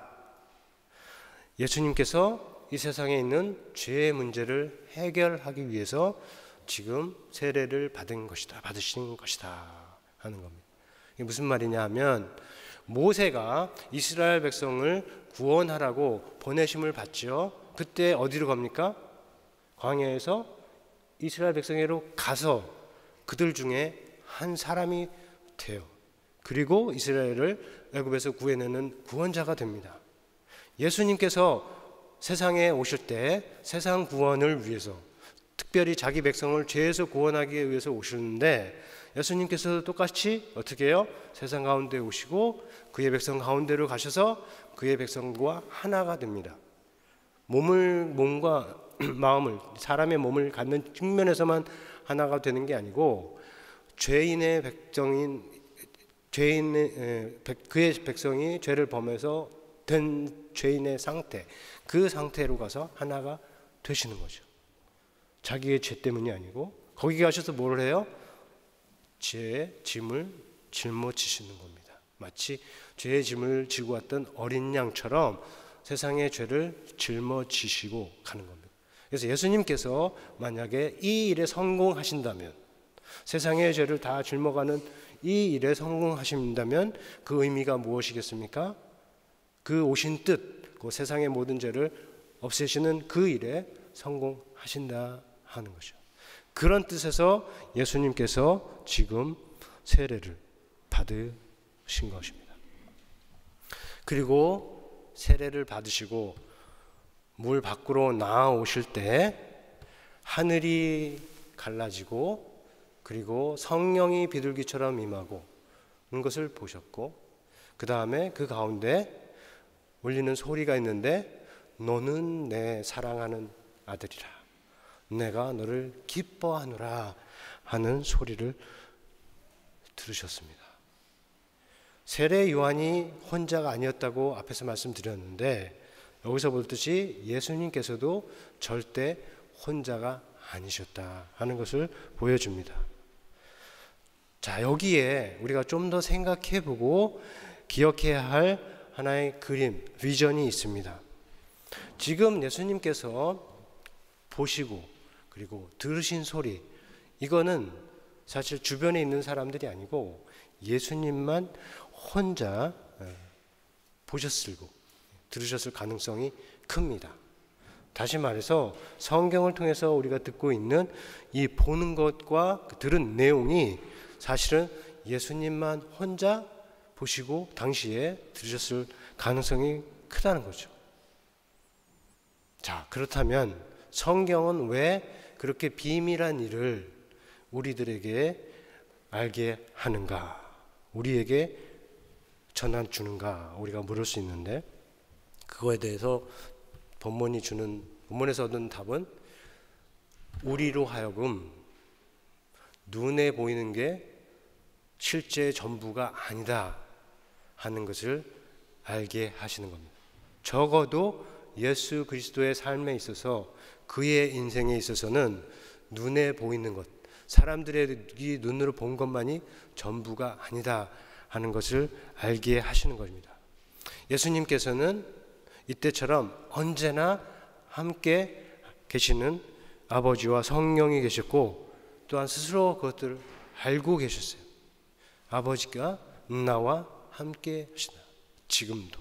예수님께서 이 세상에 있는 죄의 문제를 해결하기 위해서 지금 세례를 받으신 것이다 하는 겁니다. 이게 무슨 말이냐 하면, 모세가 이스라엘 백성을 구원하라고 보내심을 받죠. 그때 어디로 갑니까? 광야에서 이스라엘 백성에게로 가서 그들 중에 한 사람이 돼요. 그리고 이스라엘을 애굽에서 구해내는 구원자가 됩니다. 예수님께서 세상에 오실 때 세상 구원을 위해서, 특별히 자기 백성을 죄에서 구원하기 위해서 오시는데, 예수님께서도 똑같이 어떻게 해요? 세상 가운데 오시고 그의 백성 가운데로 가셔서 그의 백성과 하나가 됩니다. 몸과 마음을, 사람의 몸을 갖는 측면에서만 하나가 되는 게 아니고, 죄인의 백성인 그의 백성이 죄를 범해서 된 죄인의 상태, 그 상태로 가서 하나가 되시는 거죠. 자기의 죄 때문이 아니고 거기 가셔서 뭘 해요? 죄의 짐을 짊어지시는 겁니다. 마치 죄의 짐을 지고 왔던 어린 양처럼 세상의 죄를 짊어지시고 가는 겁니다. 그래서 예수님께서 만약에 이 일에 성공하신다면, 세상의 죄를 다 짊어가는 이 일에 성공하신다면 그 의미가 무엇이겠습니까? 그 오신 뜻, 그 세상의 모든 죄를 없애시는 그 일에 성공하신다 하는 거죠. 그런 뜻에서 예수님께서 지금 세례를 받으신 것입니다. 그리고 세례를 받으시고 물 밖으로 나오실 때 하늘이 갈라지고, 그리고 성령이 비둘기처럼 임하고 그런 것을 보셨고, 그 다음에 그 가운데 울리는 소리가 있는데, 너는 내 사랑하는 아들이라, 내가 너를 기뻐하노라 하는 소리를 들으셨습니다. 세례 요한이 혼자가 아니었다고 앞에서 말씀드렸는데, 여기서 보듯이 예수님께서도 절대 혼자가 아니셨다 하는 것을 보여줍니다. 자, 여기에 우리가 좀 더 생각해보고 기억해야 할 하나의 그림, 비전이 있습니다. 지금 예수님께서 보시고 그리고 들으신 소리, 이거는 사실 주변에 있는 사람들이 아니고 예수님만 혼자 보셨을, 들으셨을 가능성이 큽니다. 다시 말해서 성경을 통해서 우리가 듣고 있는 이 보는 것과 들은 내용이 사실은 예수님만 혼자 보시고 당시에 들으셨을 가능성이 크다는 거죠. 자, 그렇다면 성경은 왜 그렇게 비밀한 일을 우리들에게 알게 하는가, 우리에게 전해주는가, 우리가 물을 수 있는데, 그거에 대해서 본문에서 얻은 답은 우리로 하여금 눈에 보이는 게 실제 전부가 아니다 하는 것을 알게 하시는 겁니다. 적어도 예수 그리스도의 삶에 있어서, 그의 인생에 있어서는 눈에 보이는 것, 사람들의 눈으로 본 것만이 전부가 아니다 하는 것을 알게 하시는 것입니다. 예수님께서는 이때처럼 언제나 함께 계시는 아버지와 성령이 계셨고, 또한 스스로 그것들을 알고 계셨어요. 아버지가 나와 함께 하시다, 지금도.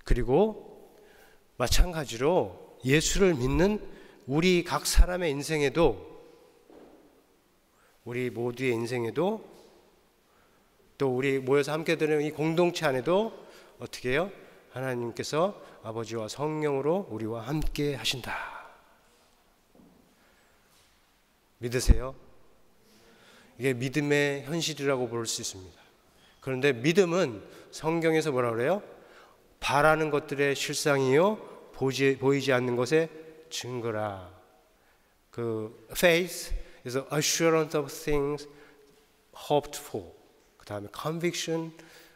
그리고 마찬가지로 예수를 믿는 우리 각 사람의 인생에도, 우리 모두의 인생에도, 또 우리 모여서 함께 드리는 이 공동체 안에도 어떻게 해요? 하나님께서 아버지와 성령으로 우리와 함께 하신다. 믿으세요? 이게 믿음의 현실이라고 볼 수 있습니다. 그런데 믿음은 성경에서 뭐라 그래요? 바라는 것들의 실상이요 보이지 않는 것의 증거라. 그 faith is the assurance of things hoped for. 그 다음에 conviction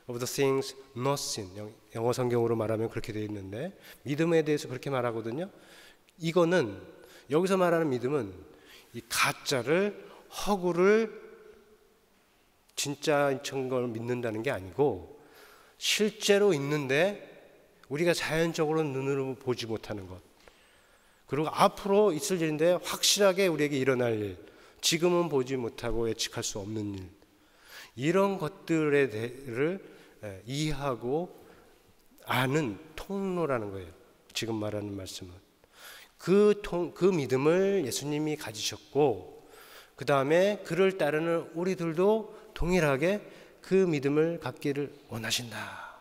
of the things not seen. 영어 성경으로 말하면 그렇게 되어 있는데, 믿음에 대해서 그렇게 말하거든요. 이거는, 여기서 말하는 믿음은 이 가짜를, 허구를 진짜인 걸 믿는다는 게 아니고, 실제로 있는데 우리가 자연적으로 눈으로 보지 못하는 것, 그리고 앞으로 있을 일인데 확실하게 우리에게 일어날 일, 지금은 보지 못하고 예측할 수 없는 일, 이런 것들에 대해를 이해하고 아는 통로라는 거예요. 지금 말하는 말씀은 그 믿음을 예수님이 가지셨고, 그 다음에 그를 따르는 우리들도 동일하게 그 믿음을 갖기를 원하신다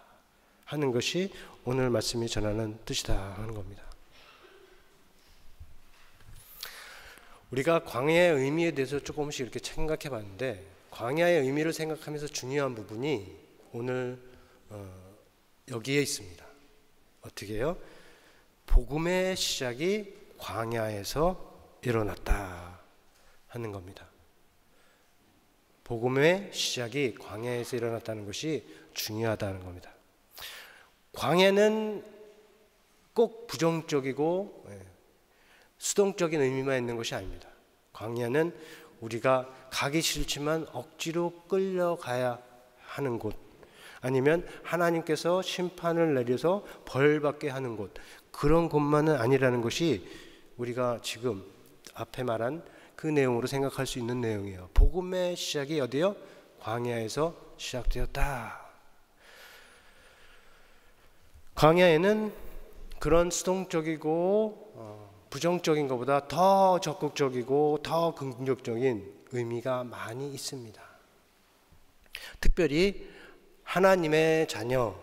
하는 것이 오늘 말씀이 전하는 뜻이다 하는 겁니다. 우리가 광야의 의미에 대해서 조금씩 이렇게 생각해 봤는데, 광야의 의미를 생각하면서 중요한 부분이 오늘 여기에 있습니다. 어떻게 해요? 복음의 시작이 광야에서 일어났다 하는 겁니다. 복음의 시작이 광야에서 일어났다는 것이 중요하다는 겁니다. 광야는 꼭 부정적이고 수동적인 의미만 있는 것이 아닙니다. 광야는 우리가 가기 싫지만 억지로 끌려가야 하는 곳, 아니면 하나님께서 심판을 내려서 벌받게 하는 곳, 그런 곳만은 아니라는 것이 우리가 지금 앞에 말한 그 내용으로 생각할 수 있는 내용이에요. 복음의 시작이 어디요? 광야에서 시작되었다. 광야에는 그런 수동적이고 부정적인 것보다 더 적극적이고 더 긍정적인 의미가 많이 있습니다. 특별히 하나님의 자녀,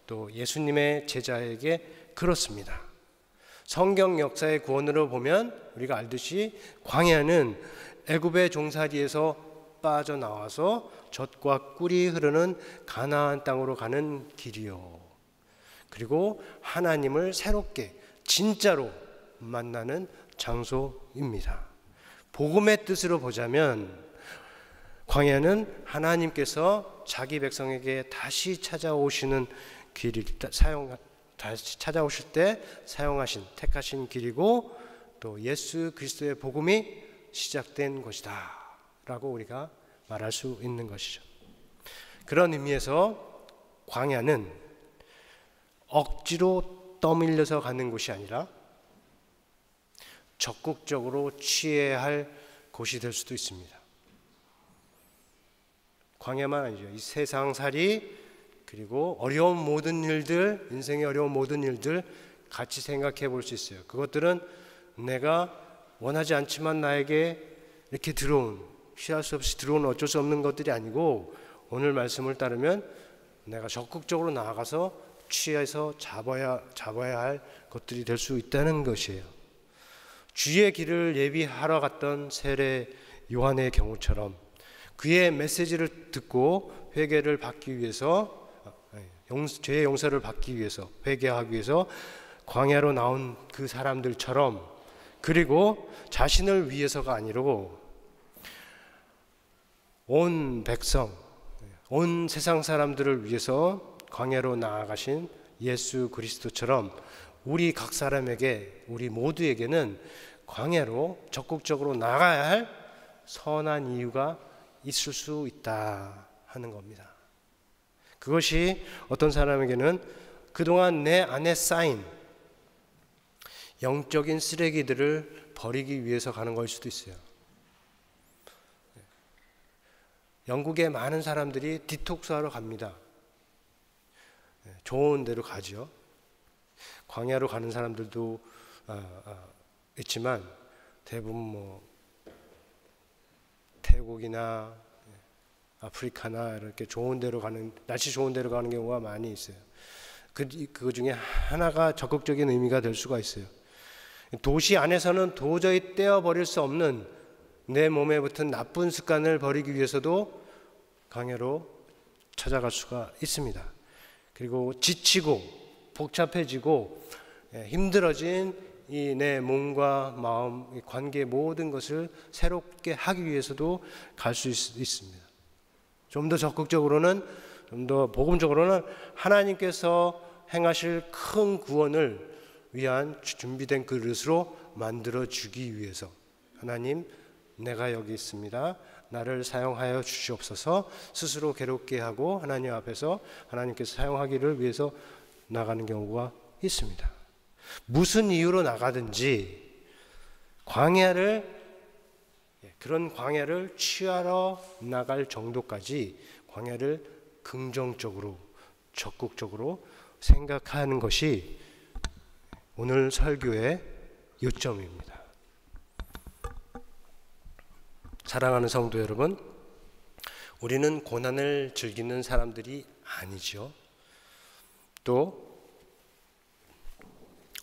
또 예수님의 제자에게 그렇습니다. 성경 역사의 구원으로 보면 우리가 알듯이 광야는 애굽의 종살이에서 빠져나와서 젖과 꿀이 흐르는 가나안 땅으로 가는 길이요, 그리고 하나님을 새롭게 진짜로 만나는 장소입니다. 복음의 뜻으로 보자면 광야는 하나님께서 자기 백성에게 다시 찾아오시는 길이, 다시 찾아오실 때 사용하신, 택하신 길이고, 또 예수 그리스도의 복음이 시작된 것이다 라고 우리가 말할 수 있는 것이죠. 그런 의미에서 광야는 억지로 떠밀려서 가는 곳이 아니라 적극적으로 취해야 할 곳이 될 수도 있습니다. 광야만 아니죠. 이 세상살이, 그리고 어려운 모든 일들, 인생의 어려운 모든 일들 같이 생각해 볼 수 있어요. 그것들은 내가 원하지 않지만 나에게 이렇게 들어온, 피할 수 없이 들어온 어쩔 수 없는 것들이 아니고, 오늘 말씀을 따르면 내가 적극적으로 나아가서 취해서 잡아야 할 것들이 될 수 있다는 것이에요. 주의 길을 예비하러 갔던 세례 요한의 경우처럼 그의 메시지를 듣고 회개를 받기 위해서, 죄의 용서를 받기 위해서, 회개하기 위해서 광야로 나온 그 사람들처럼, 그리고 자신을 위해서가 아니고 온 백성, 온 세상 사람들을 위해서 광야로 나아가신 예수 그리스도처럼 우리 각 사람에게, 우리 모두에게는 광야로 적극적으로 나가야 할 선한 이유가 있을 수 있다 하는 겁니다. 그것이 어떤 사람에게는 그동안 내 안에 쌓인 영적인 쓰레기들을 버리기 위해서 가는 걸 수도 있어요. 영국에 많은 사람들이 디톡스하러 갑니다. 좋은 데로 가죠. 광야로 가는 사람들도 있지만 대부분 태국이나 아프리카나 이렇게 좋은 데로 가는, 날씨 좋은 데로 가는 경우가 많이 있어요. 그 중에 하나가 적극적인 의미가 될 수가 있어요. 도시 안에서는 도저히 떼어버릴 수 없는 내 몸에 붙은 나쁜 습관을 버리기 위해서도 광야로 찾아갈 수가 있습니다. 그리고 지치고 복잡해지고 힘들어진 이 내 몸과 마음, 이 관계 모든 것을 새롭게 하기 위해서도 갈 수 있습니다. 좀 더 적극적으로는, 좀 더 복음적으로는 하나님께서 행하실 큰 구원을 위한 준비된 그릇으로 만들어 주기 위해서, 하나님 내가 여기 있습니다, 나를 사용하여 주시옵소서, 스스로 괴롭게 하고 하나님 앞에서 하나님께서 사용하기를 위해서 나가는 경우가 있습니다. 무슨 이유로 나가든지 그런 광야를 취하러 나갈 정도까지 광야를 긍정적으로 적극적으로 생각하는 것이 오늘 설교의 요점입니다. 사랑하는 성도 여러분, 우리는 고난을 즐기는 사람들이 아니죠. 또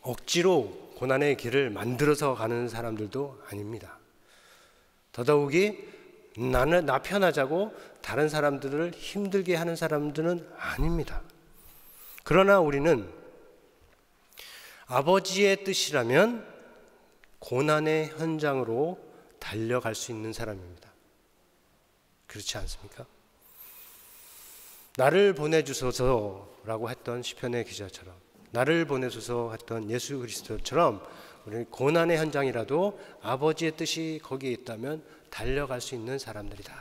억지로 고난의 길을 만들어서 가는 사람들도 아닙니다. 더더욱이 나 편하자고 다른 사람들을 힘들게 하는 사람들은 아닙니다. 그러나 우리는 아버지의 뜻이라면 고난의 현장으로 달려갈 수 있는 사람입니다. 그렇지 않습니까? 나를 보내주소서라고 했던 시편의 기자처럼, 나를 보내소서 했던 예수 그리스도처럼 우리는 고난의 현장이라도 아버지의 뜻이 거기에 있다면 달려갈 수 있는 사람들이다.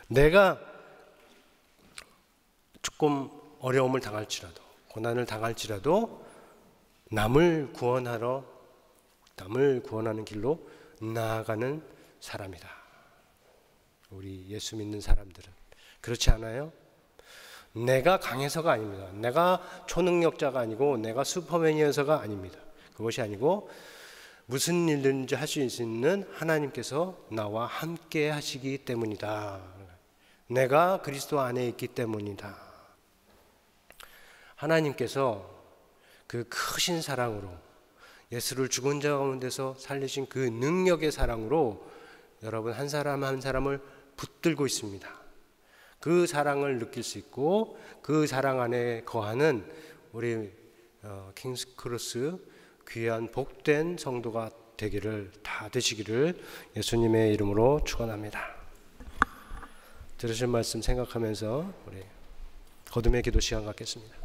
내가 조금 어려움을 당할지라도, 고난을 당할지라도 남을 구원하는 길로 나아가는 사람이다. 우리 예수 믿는 사람들은 그렇지 않아요? 내가 강해서가 아닙니다. 내가 초능력자가 아니고 내가 슈퍼맨이어서가 아닙니다. 그것이 아니고 무슨 일든지 할 수 있는 하나님께서 나와 함께 하시기 때문이다. 내가 그리스도 안에 있기 때문이다. 하나님께서 그 크신 사랑으로, 예수를 죽은 자 가운데서 살리신 그 능력의 사랑으로 여러분 한 사람 한 사람을 붙들고 있습니다. 그 사랑을 느낄 수 있고 그 사랑 안에 거하는 우리 킹스크로스 귀한 복된 성도가 다 되시기를 예수님의 이름으로 축원합니다. 들으신 말씀 생각하면서 우리 거듭의 기도 시간 갖겠습니다.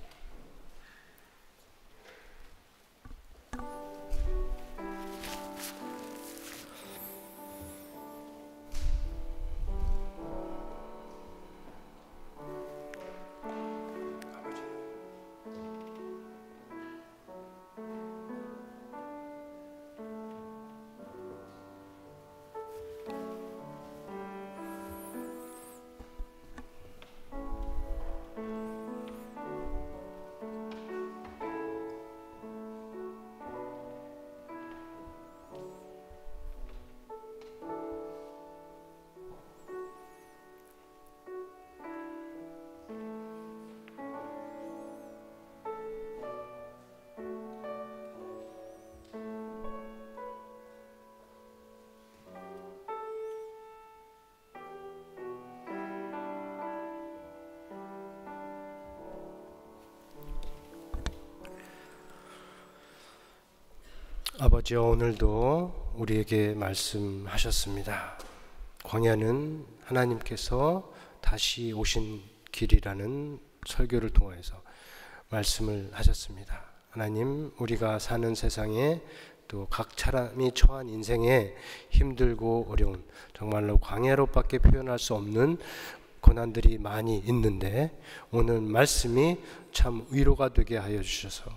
아버지여, 오늘도 우리에게 말씀하셨습니다. 광야는 하나님께서 다시 오신 길이라는 설교를 통해서 말씀을 하셨습니다. 하나님, 우리가 사는 세상에 또 각 사람이 처한 인생에 힘들고 어려운, 정말로 광야로밖에 표현할 수 없는 고난들이 많이 있는데 오늘 말씀이 참 위로가 되게 하여 주셔서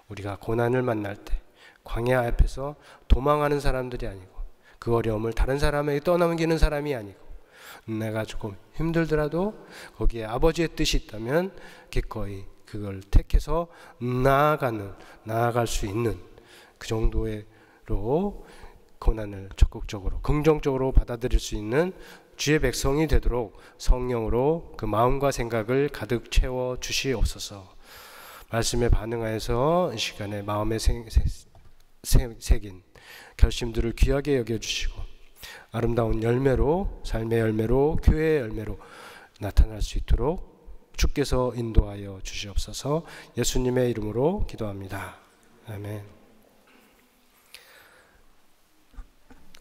우리가 고난을 만날 때 광야 앞에서 도망하는 사람들이 아니고 그 어려움을 다른 사람에게 떠넘기는 사람이 아니고 내가 조금 힘들더라도 거기에 아버지의 뜻이 있다면 기꺼이 그걸 택해서 나아갈 수 있는 그 정도로 고난을 적극적으로 긍정적으로 받아들일 수 있는 주의 백성이 되도록 성령으로 그 마음과 생각을 가득 채워 주시옵소서. 말씀에 반응하여서 이 시간에 마음에 새긴 결심들을 귀하게 여겨주시고 아름다운 열매로, 삶의 열매로, 교회의 열매로 나타날 수 있도록 주께서 인도하여 주시옵소서. 예수님의 이름으로 기도합니다. 아멘.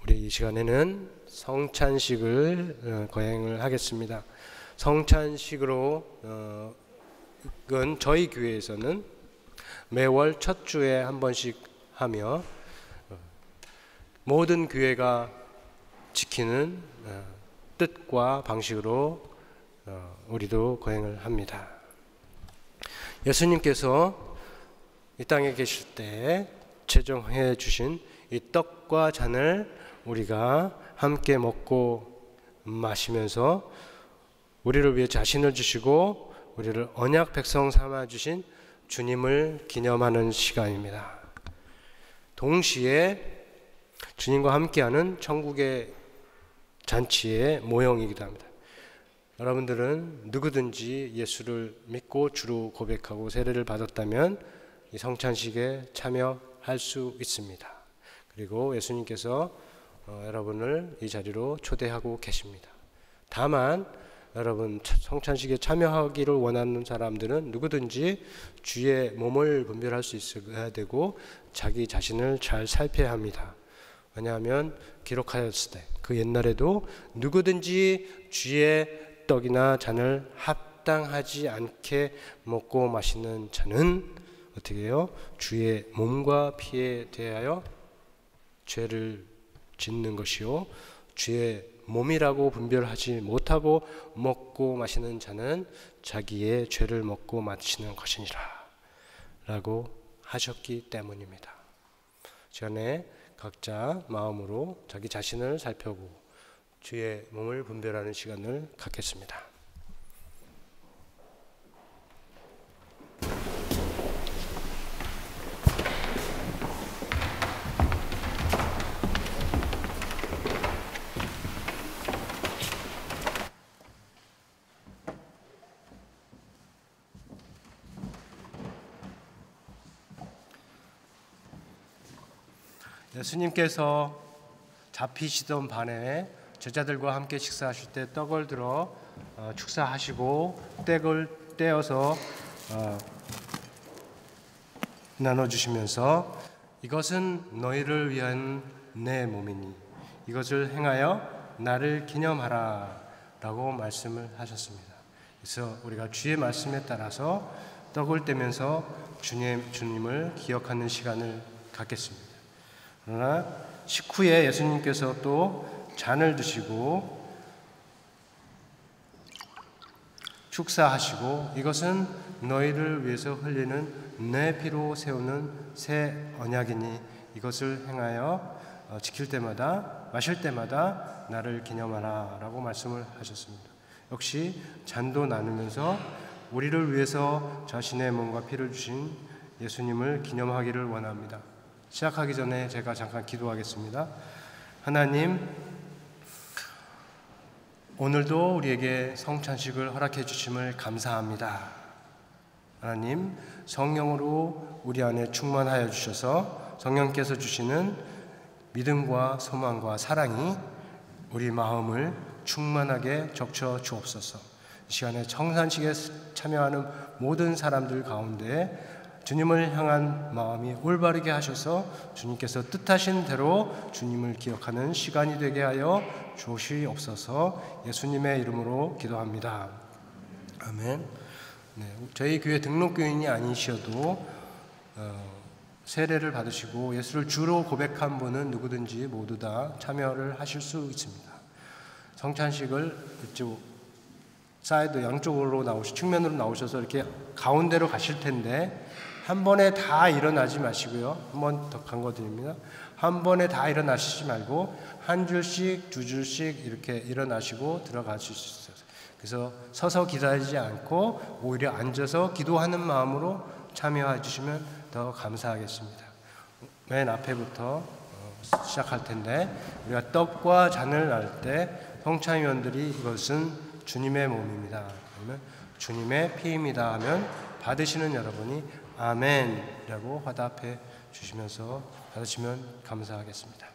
우리 이 시간에는 성찬식을 거행을 하겠습니다. 성찬식으로 저희 교회에서는 매월 첫 주에 한 번씩 하며 모든 교회가 지키는 뜻과 방식으로 우리도 거행을 합니다. 예수님께서 이 땅에 계실 때 제정해 주신 이 떡과 잔을 우리가 함께 먹고 마시면서 우리를 위해 자신을 주시고 우리를 언약 백성 삼아 주신 주님을 기념하는 시간입니다. 동시에 주님과 함께하는 천국의 잔치의 모형이기도 합니다. 여러분들은 누구든지 예수를 믿고 주로 고백하고 세례를 받았다면 이 성찬식에 참여할 수 있습니다. 그리고 예수님께서 여러분을 이 자리로 초대하고 계십니다. 다만 여러분 성찬식에 참여하기를 원하는 사람들은 누구든지 주의 몸을 분별할 수 있어야 되고 자기 자신을 잘 살펴야 합니다. 왜냐하면 기록하였을 때 그 옛날에도 누구든지 주의 떡이나 잔을 합당하지 않게 먹고 마시는 자는 어떻게 해요? 주의 몸과 피에 대하여 죄를 짓는 것이요, 주의 몸이라고 분별하지 못하고 먹고 마시는 자는 자기의 죄를 먹고 마시는 것이니라 라고 하셨기 때문입니다. 시간에 각자 마음으로 자기 자신을 살펴보고 주의 몸을 분별하는 시간을 갖겠습니다. 예수님께서 잡히시던 밤에 제자들과 함께 식사하실 때 떡을 들어 축사하시고 떡을 떼어서 나눠주시면서 이것은 너희를 위한 내 몸이니 이것을 행하여 나를 기념하라 라고 말씀을 하셨습니다. 그래서 우리가 주의 말씀에 따라서 떡을 떼면서 주님을 기억하는 시간을 갖겠습니다. 그러나 식후에 예수님께서 또 잔을 드시고 축사하시고 이것은 너희를 위해서 흘리는 내 피로 세우는 새 언약이니 이것을 행하여 지킬 때마다 마실 때마다 나를 기념하라 라고 말씀을 하셨습니다. 역시 잔도 나누면서 우리를 위해서 자신의 몸과 피를 주신 예수님을 기념하기를 원합니다. 시작하기 전에 제가 잠깐 기도하겠습니다. 하나님, 오늘도 우리에게 성찬식을 허락해 주심을 감사합니다. 하나님, 성령으로 우리 안에 충만하여 주셔서 성령께서 주시는 믿음과 소망과 사랑이 우리 마음을 충만하게 적셔 주옵소서. 이 시간에 성찬식에 참여하는 모든 사람들 가운데 주님을 향한 마음이 올바르게 하셔서 주님께서 뜻하신 대로 주님을 기억하는 시간이 되게 하여 주시옵소서. 예수님의 이름으로 기도합니다. 아멘. 네, 저희 교회 등록교인이 아니셔도 세례를 받으시고 예수를 주로 고백한 분은 누구든지 모두 다 참여를 하실 수 있습니다. 성찬식을 이쪽 사이드 양쪽으로 측면으로 나오셔서 이렇게 가운데로 가실 텐데 한 번에 다 일어나지 마시고요. 한 번 더 강조드립니다. 한 번에 다 일어나시지 말고 한 줄씩 두 줄씩 이렇게 일어나시고 들어가실 수 있어요. 그래서 서서 기다리지 않고 오히려 앉아서 기도하는 마음으로 참여해 주시면 더 감사하겠습니다. 맨 앞에부터 시작할 텐데 우리가 떡과 잔을 날 때 성찬위원들이 이것은 주님의 몸입니다. 그러면 주님의 피입니다 하면 받으시는 여러분이 아멘이라고 화답해 주시면서 받으시면 감사하겠습니다.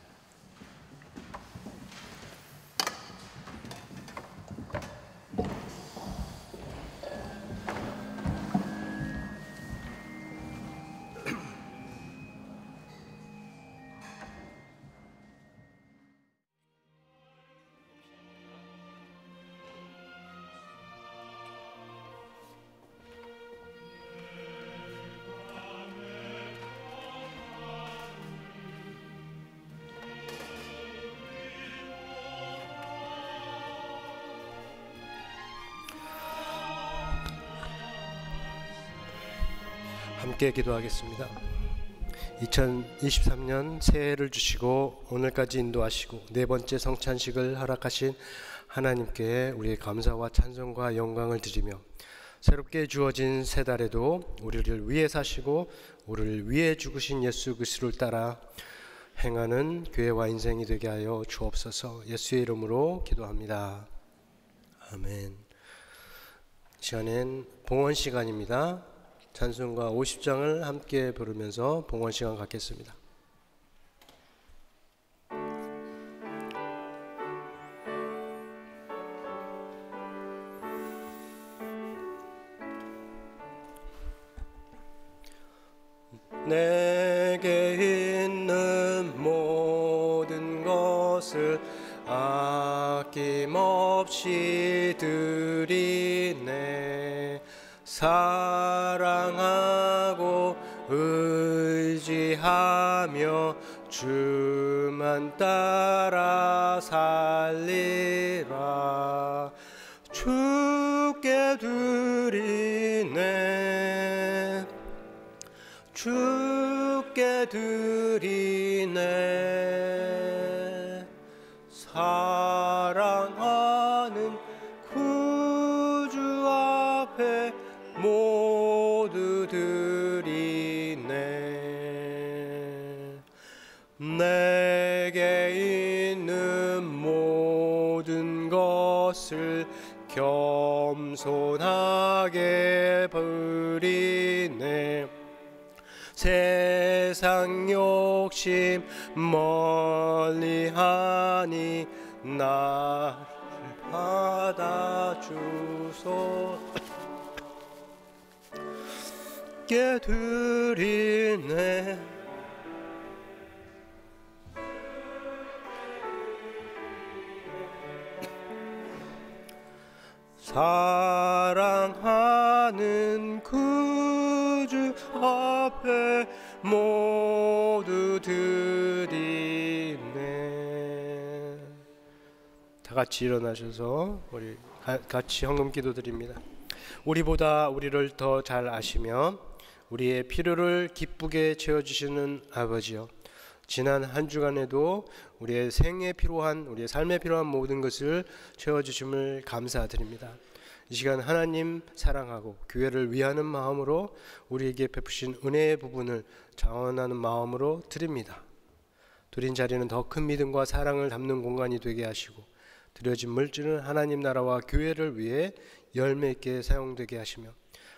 함께 기도하겠습니다. 2023년 새해를 주시고 오늘까지 인도하시고 네 번째 성찬식을 허락하신 하나님께 우리의 감사와 찬송과 영광을 드리며 새롭게 주어진 새 달에도 우리를 위해 사시고 우리를 위해 죽으신 예수 그리스도를 따라 행하는 교회와 인생이 되게 하여 주옵소서. 예수의 이름으로 기도합니다. 아멘. 시간엔 봉헌 시간입니다. 찬송가 50장을 함께 부르면서 봉헌 시간 갖겠습니다. 내게 있는 모든 것을 아낌없이 드리네. 사랑하고 의지하며 주만 따라 살리라. 주께 드리네. 주께 드리네. 사랑하는 구주 앞에 모두 드리네. 내게 있는 모든 것을 겸손하게 버리네. 세상 욕심 멀리하니 나를 받아주소. 께 드리네. 사랑하는 구주 앞에 모두 드리네. 다 같이 일어나셔서 우리 같이 헌금 기도드립니다. 우리보다 우리를 더 잘 아시며 우리의 필요를 기쁘게 채워주시는 아버지여, 지난 한 주간에도 우리의 생에 필요한, 우리의 삶에 필요한 모든 것을 채워주심을 감사드립니다. 이 시간 하나님 사랑하고 교회를 위하는 마음으로 우리에게 베푸신 은혜의 부분을 자원하는 마음으로 드립니다. 드린 자리는 더 큰 믿음과 사랑을 담는 공간이 되게 하시고, 드려진 물질은 하나님 나라와 교회를 위해 열매 있게 사용되게 하시며,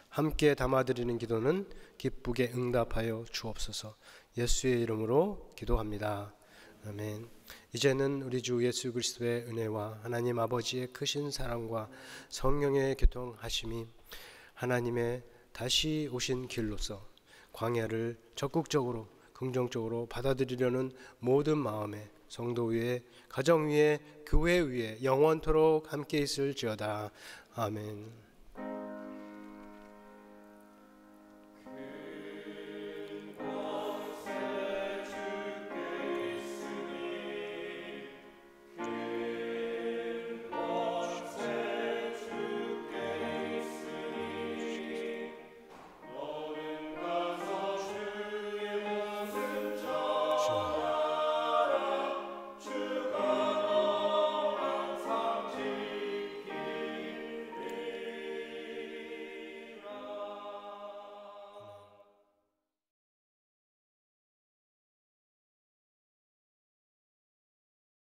함께 담아드리는 기도는 기쁘게 응답하여 주옵소서. 예수의 이름으로 기도합니다. 아멘. 이제는 우리 주 예수 그리스도의 은혜와 하나님 아버지의 크신 사랑과 성령의 교통하심이 하나님의 다시 오신 길로서 광야를 적극적으로 긍정적으로 받아들이려는 모든 마음에 성도 위에, 가정 위에, 교회 위에 영원토록 함께 있을지어다. 아멘.